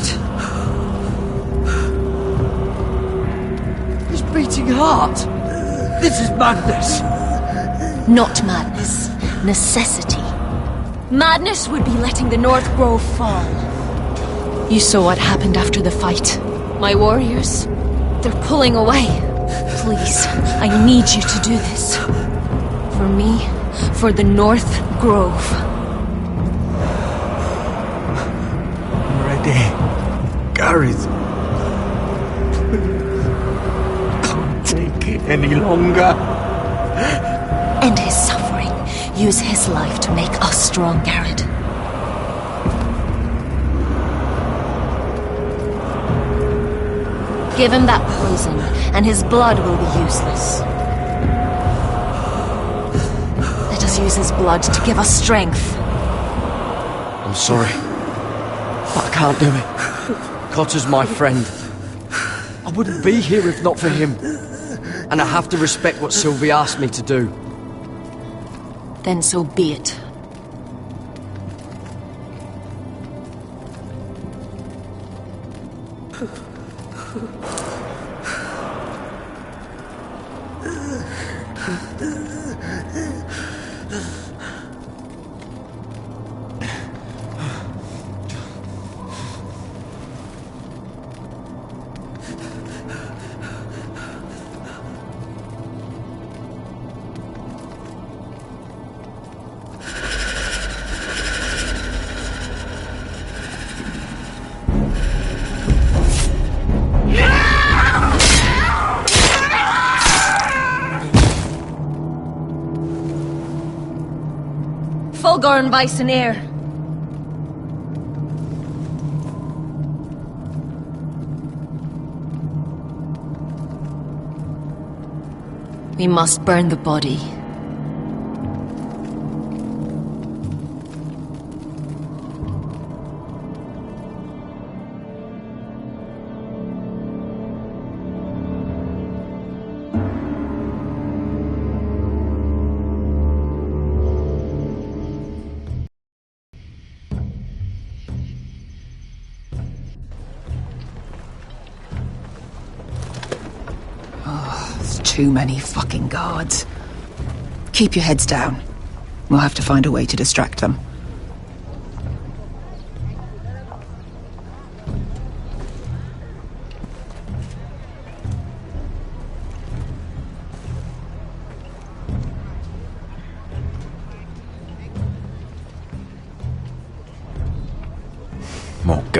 His beating heart! This is madness! Not madness. Necessity. Madness would be letting the North Grove fall. You saw what happened after the fight. My warriors, they're pulling away. Please, I need you to do this. For me, for the North Grove. I'm ready. Garrett. Can't take it any longer. End his suffering. Use his life to make us strong, Garrett. Give him that poison, and his blood will be useless. Let us use his blood to give us strength. I'm sorry, but I can't do it. Cotter's my friend. I wouldn't be here if not for him. And I have to respect what Sylvie asked me to do. Then so be it. Fulgor and Vicenair. We must burn the body. Too many fucking guards. Keep your heads down. We'll have to find a way to distract them.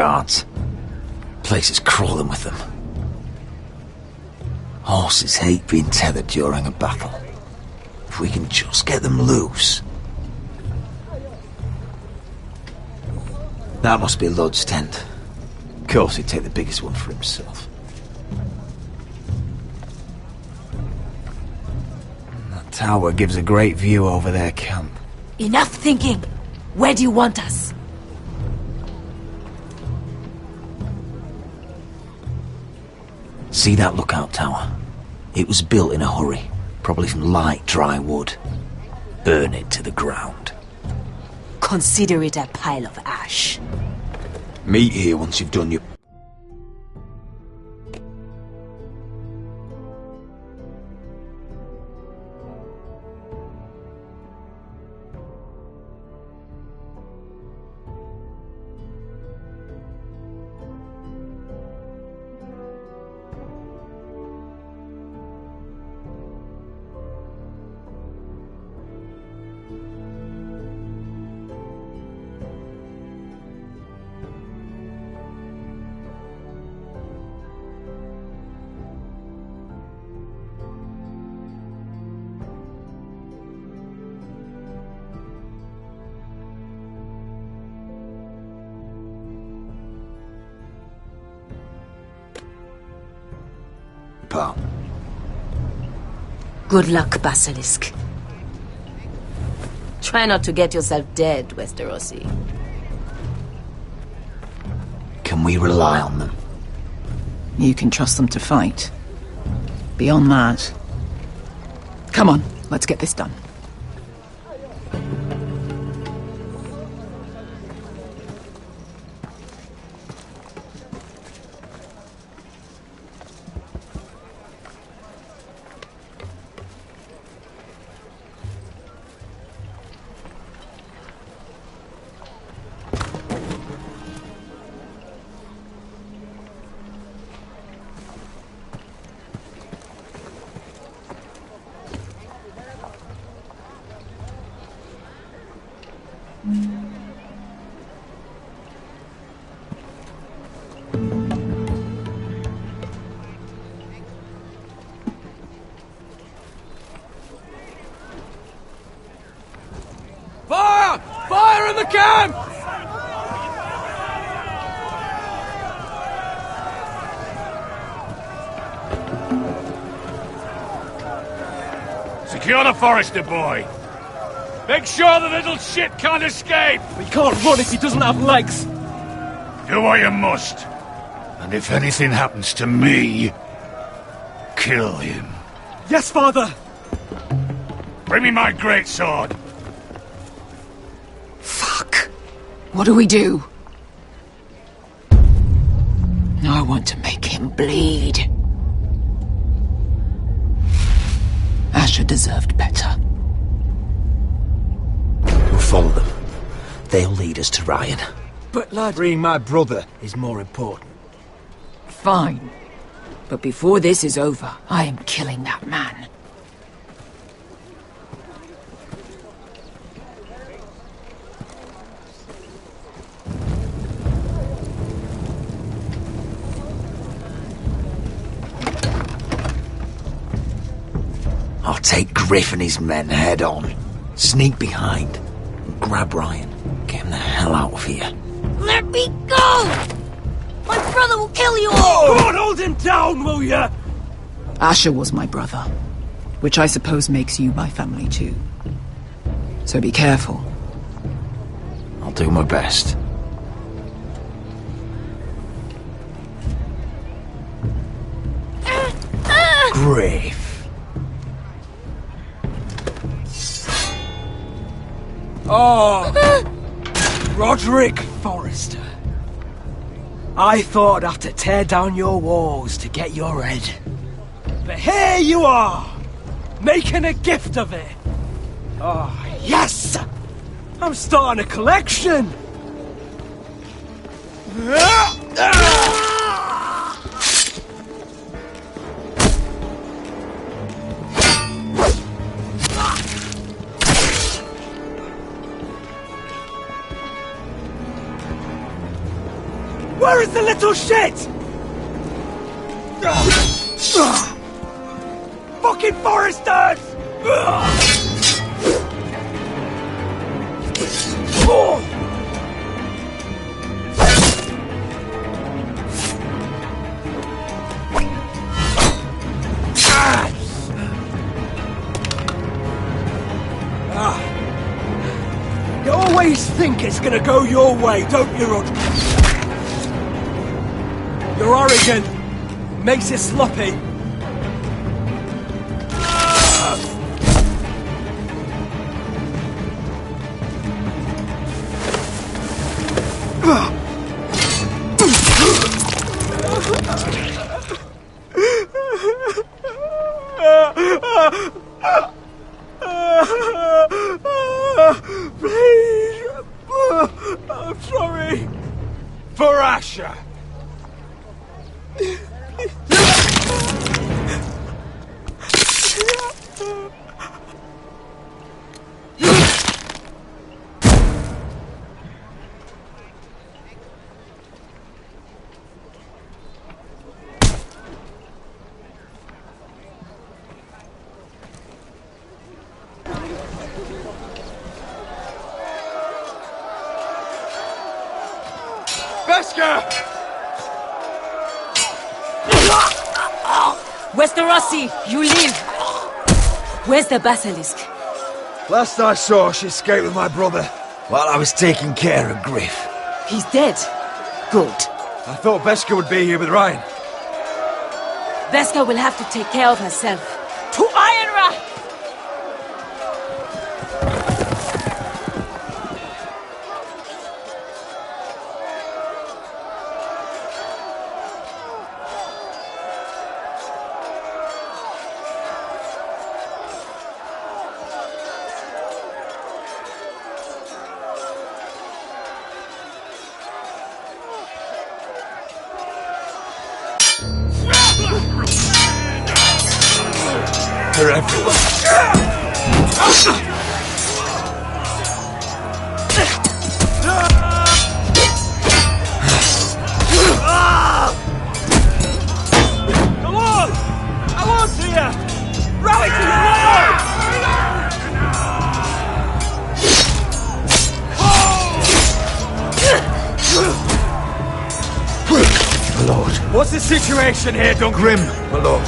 guards. Place is crawling with them. Horses hate being tethered during a battle. If we can just get them loose... That must be Lud's tent. Of course he'd take the biggest one for himself. That tower gives a great view over their camp. Enough thinking! Where do you want us? See that lookout tower? It was built in a hurry, probably from light, dry wood. Burn it to the ground. Consider it a pile of ash. Meet here once you've done your... Pal. Good luck, Basilisk. Try not to get yourself dead, Westerosi. Can we rely on them? You can trust them to fight. Beyond that... Come on, let's get this done. Fire! Fire in the camp! Secure the Forester boy. Make sure the little shit can't escape! We can't run if he doesn't have legs! Do what you must. And if anything happens to me, kill him. Yes, father! Bring me my greatsword. What do we do? I want to make him bleed. Asher deserved better. We'll follow them. They'll lead us to Ryan. But lad... Freeing my brother is more important. Fine. But before this is over, I am killing that man. I'll take Griff and his men head on. Sneak behind. And grab Ryan. Get him the hell out of here. Let me go! My brother will kill you all! Come on, hold him down, will ya? Asher was my brother, which I suppose makes you my family too. So be careful. I'll do my best. Griff. Oh, Roderick Forrester. I thought I'd have to tear down your walls to get your head. But here you are, making a gift of it. Oh, yes! I'm starting a collection! Where is the little shit? Fucking foresters! You always think it's gonna go your way, don't you, Rod? You're arrogant. Makes it sloppy. Please. I'm sorry. For Asher. Beskha! Westerosi, you live! Where's the basilisk? Last I saw, she escaped with my brother while I was taking care of Griff. He's dead. Good. I thought Beskha would be here with Ryan. Beskha will have to take care of herself. To Ironra! They're everywhere. Come on! I want to you! Rally to the My lord. What's the situation here, Duncan? Grim, my lord.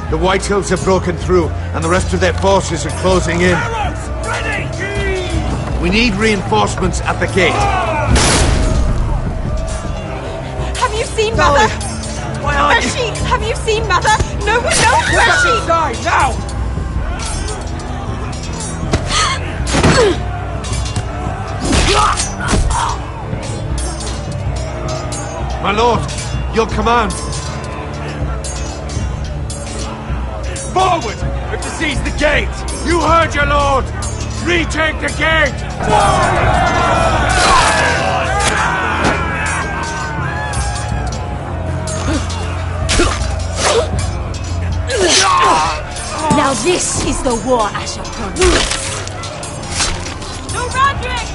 The Whitehills have broken through, and the rest of their forces are closing in. We need reinforcements at the gate. Have you seen Mother? Why aren't Where's she? Have you seen Mother? No one knows where she... Inside, now! My lord, your command. Forward! We have to seize the gate! You heard your lord! Retake the gate! Now this is the war Asher promised. No, Roderick!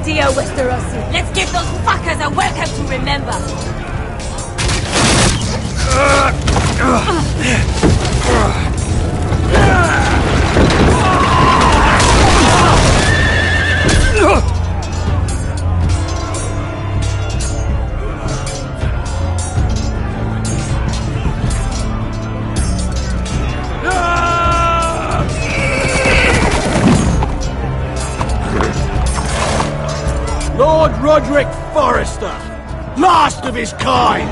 idea, Westerosi. Let's give those fuckers a welcome to remember. Lord Roderick Forrester, last of his kind!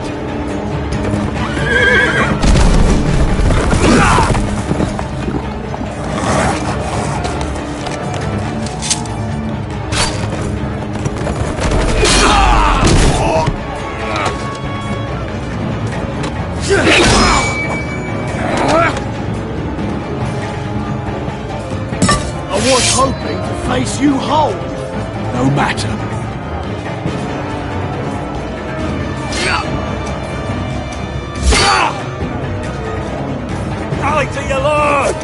I was hoping to face you whole. No matter. Rally to your lord!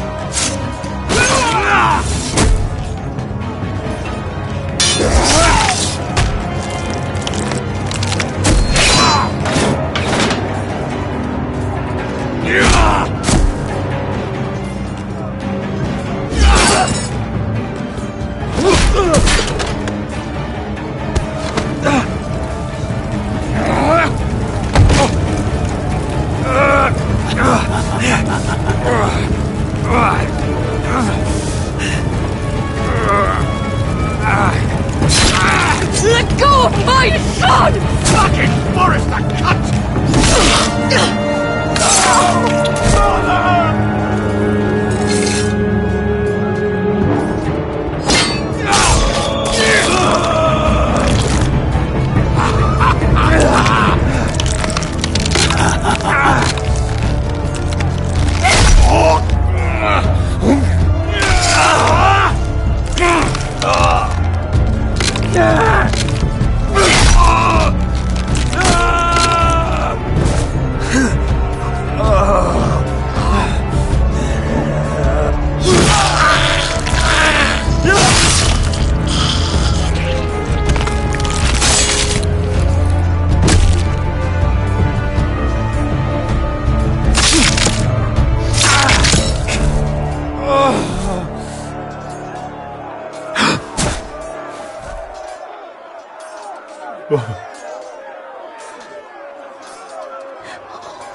Let go of my son! Fucking Forrester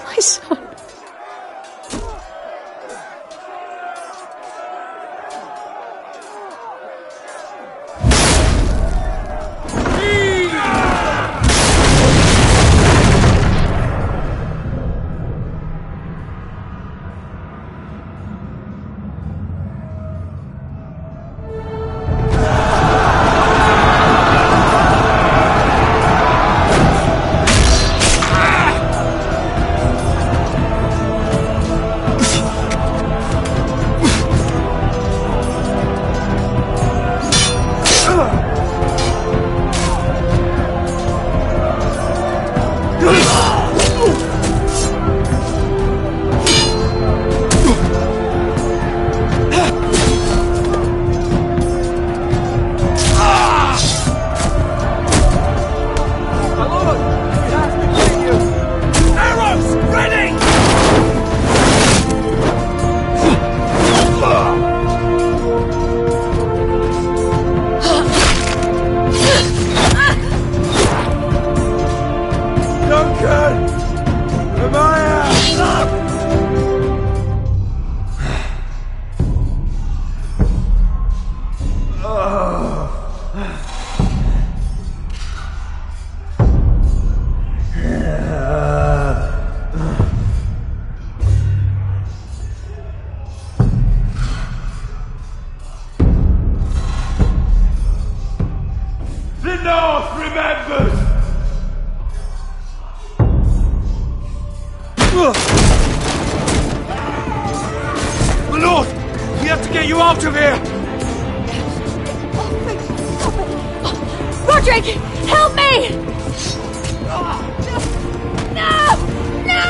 My son. My lord, we have to get you out of here! Roderick, help me! No! No!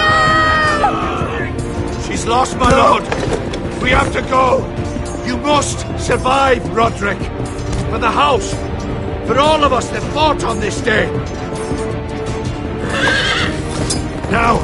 No! She's lost, my lord! We have to go! You must survive, Roderick! For the house! For all of us that fought on this day! Now!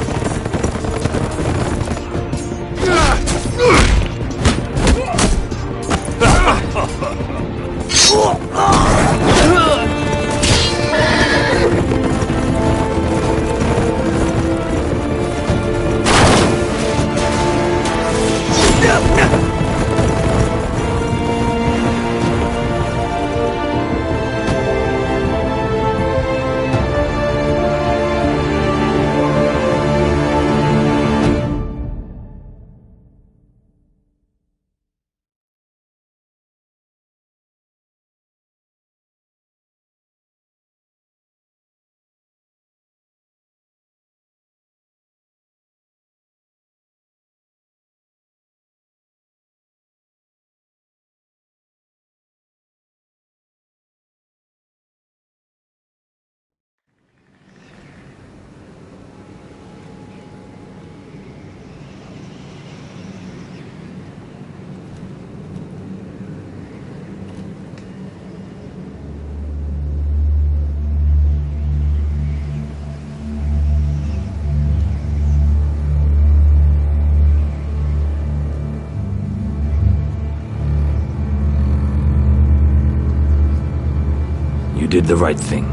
did the right thing.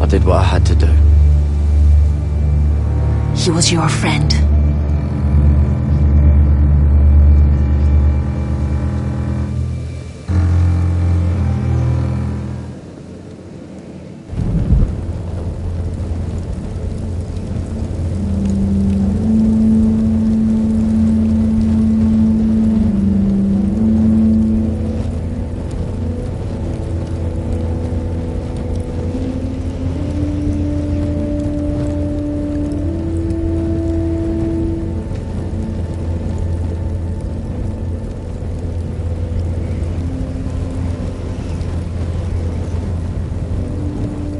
I did what I had to do. He was your friend.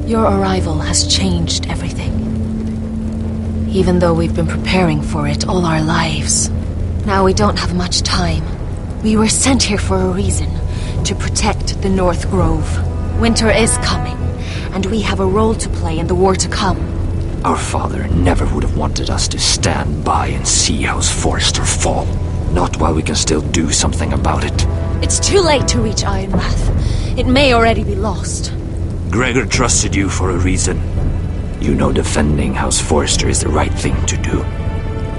Your arrival has changed everything. Even though we've been preparing for it all our lives. Now we don't have much time. We were sent here for a reason. To protect the North Grove. Winter is coming, and we have a role to play in the war to come. Our father never would have wanted us to stand by and see House Forrester fall. Not while we can still do something about it. It's too late to reach Ironrath. It may already be lost. Gregor trusted you for a reason. You know defending House Forrester is the right thing to do.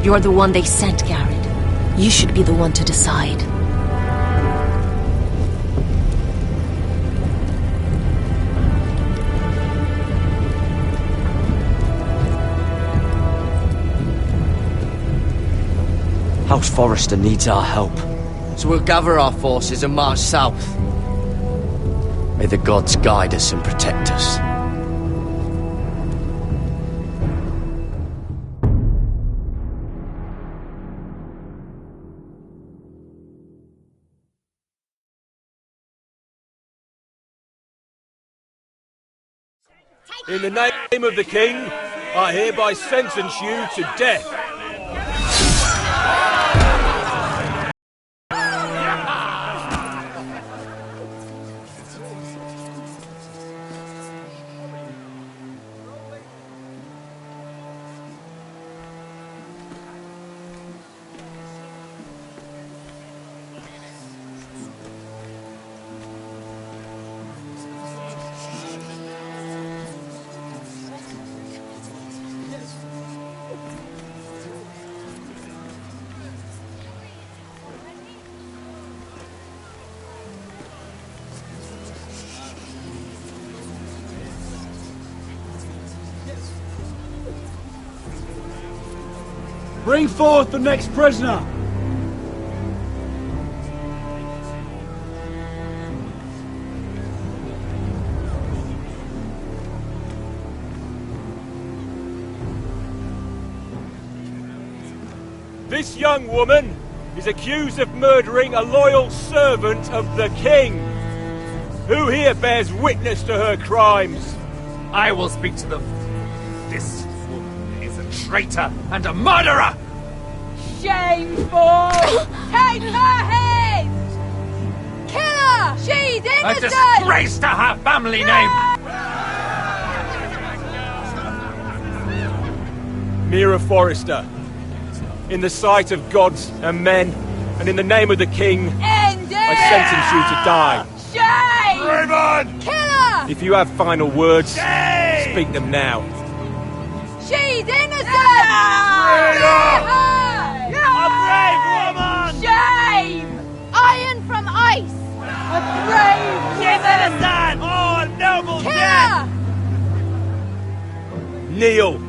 You're the one they sent, Garrett. You should be the one to decide. House Forrester needs our help. So we'll gather our forces and march south. May the gods guide us and protect us. In the name of the King, I hereby sentence you to death. Bring forth the next prisoner! This young woman is accused of murdering a loyal servant of the King. Who here bears witness to her crimes? I will speak to them. This woman is a traitor and a murderer! Shameful! Take her head! Kill her! She's innocent! A disgrace to her family name! Mira Forrester, in the sight of gods and men, and in the name of the King, I sentence you to die. Shame! Raymond! Kill her! If you have final words, speak them now. She's innocent! A brave woman! Shame! Iron from ice! A brave She's innocent! Oh, a noble Kill death! her! Kneel.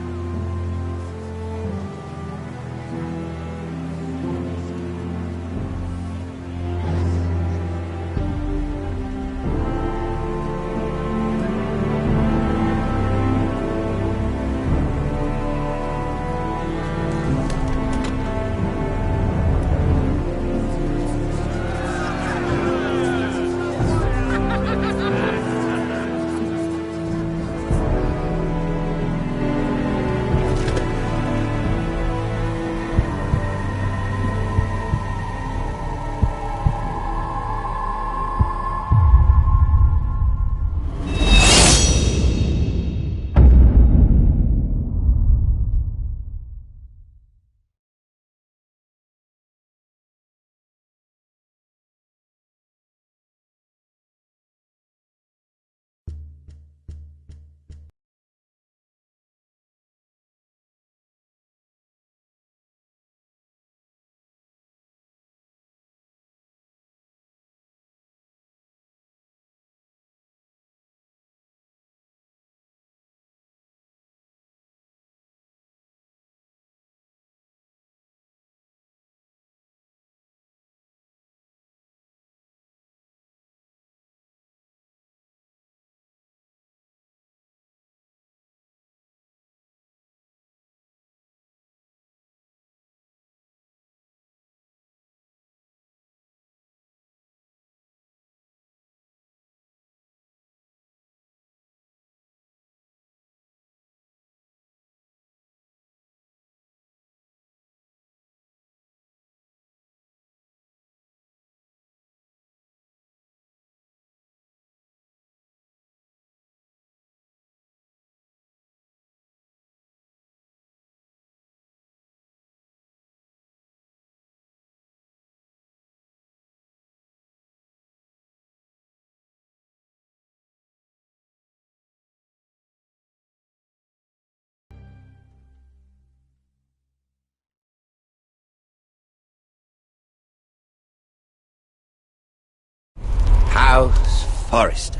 House Forrester.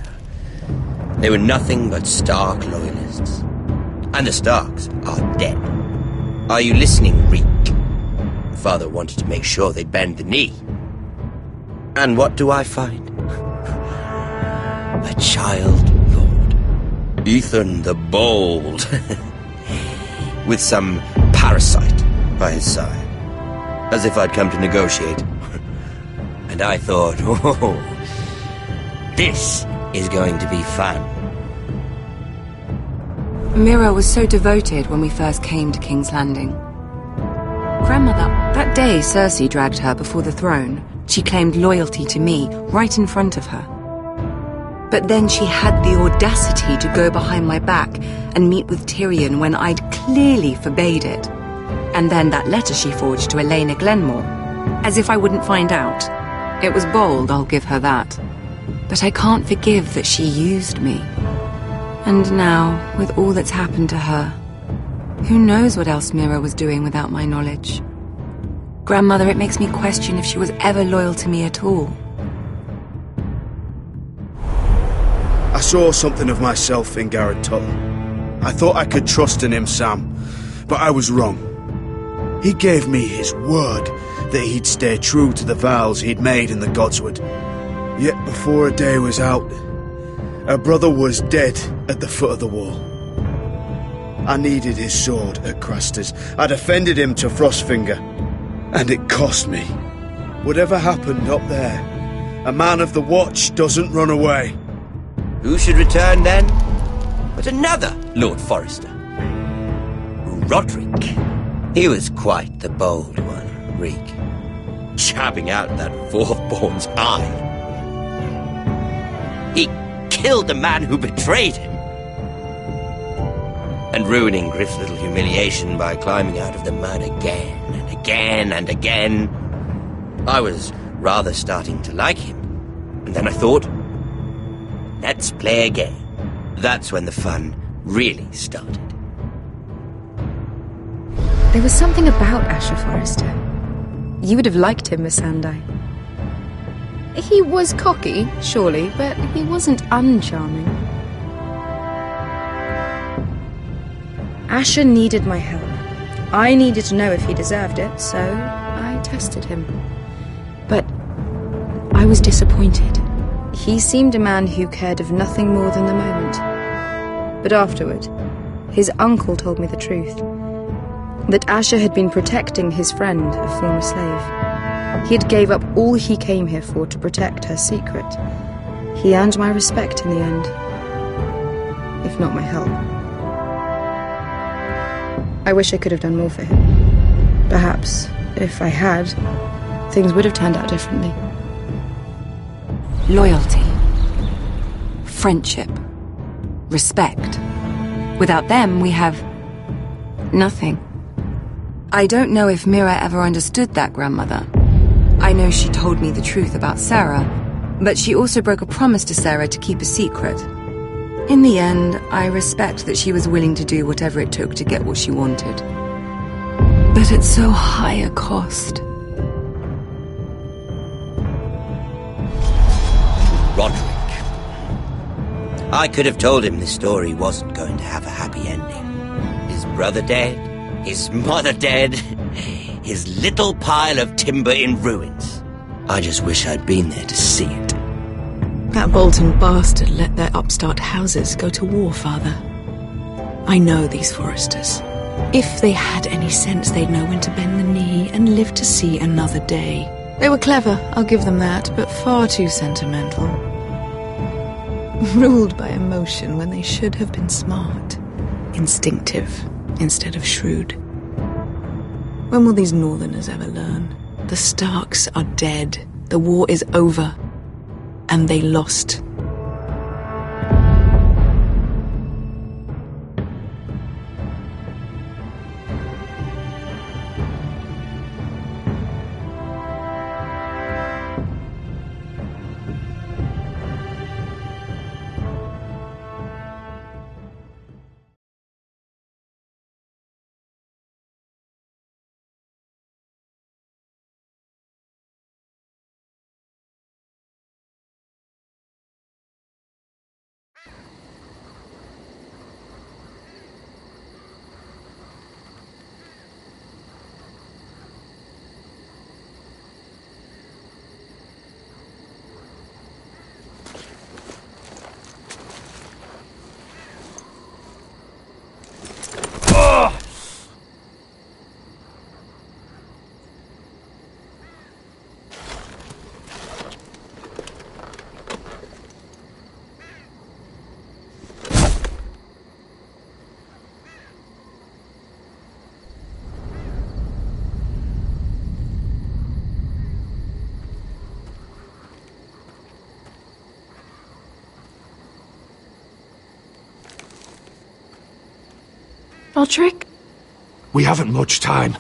They were nothing but Stark loyalists. And the Starks are dead. Are you listening, Reek? Father wanted to make sure they'd bend the knee. And what do I find? A child lord. Ethan the Bold. With some parasite by his side. As if I'd come to negotiate. And I thought, oh, this is going to be fun. Mira was so devoted when we first came to King's Landing. Grandmother, that day Cersei dragged her before the throne, she claimed loyalty to me right in front of her. But then she had the audacity to go behind my back and meet with Tyrion when I'd clearly forbade it. And then that letter she forged to Elena Glenmore, as if I wouldn't find out. It was bold, I'll give her that. But I can't forgive that she used me. And now, with all that's happened to her, who knows what else Mira was doing without my knowledge? Grandmother, it makes me question if she was ever loyal to me at all. I saw something of myself in Garrett Tuttle. I thought I could trust in him, Sam, but I was wrong. He gave me his word that he'd stay true to the vows he'd made in the Godswood. Yet before a day was out, our brother was dead at the foot of the wall. I needed his sword at Craster's. I defended him to Frostfinger, and it cost me. Whatever happened up there, a man of the Watch doesn't run away. Who should return then? But another Lord Forrester. Roderick. He was quite the bold one, Reek. Chapping out that fourth-born's eye. He killed the man who betrayed him. And ruining Griff's little humiliation by climbing out of the mud again and again and again. I was rather starting to like him. And then I thought, let's play a game. That's when the fun really started. There was something about Asher Forrester. You would have liked him, Miss Sandai. He was cocky, surely, but he wasn't uncharming. Asher needed my help. I needed to know if he deserved it, so I tested him. But I was disappointed. He seemed a man who cared of nothing more than the moment. But afterward, his uncle told me the truth. That Asher had been protecting his friend, a former slave. He had gave up all he came here for to protect her secret. He earned my respect in the end, if not my help. I wish I could have done more for him. Perhaps, if I had, things would have turned out differently. Loyalty. Friendship. Respect. Without them, we have nothing. I don't know if Mira ever understood that, Grandmother. I know she told me the truth about Sarah, but she also broke a promise to Sarah to keep a secret. In the end, I respect that she was willing to do whatever it took to get what she wanted. But at so high a cost. Roderick. I could have told him this story wasn't going to have a happy ending. His brother dead, his mother dead, his little pile of timber in ruins. I just wish I'd been there to see it. That Bolton bastard let their upstart houses go to war, Father. I know these Forresters. If they had any sense, they'd know when to bend the knee and live to see another day. They were clever, I'll give them that, but far too sentimental. Ruled by emotion when they should have been smart. Instinctive instead of shrewd. When will these Northerners ever learn? The Starks are dead. The war is over. And they lost. Roderick? We haven't much time.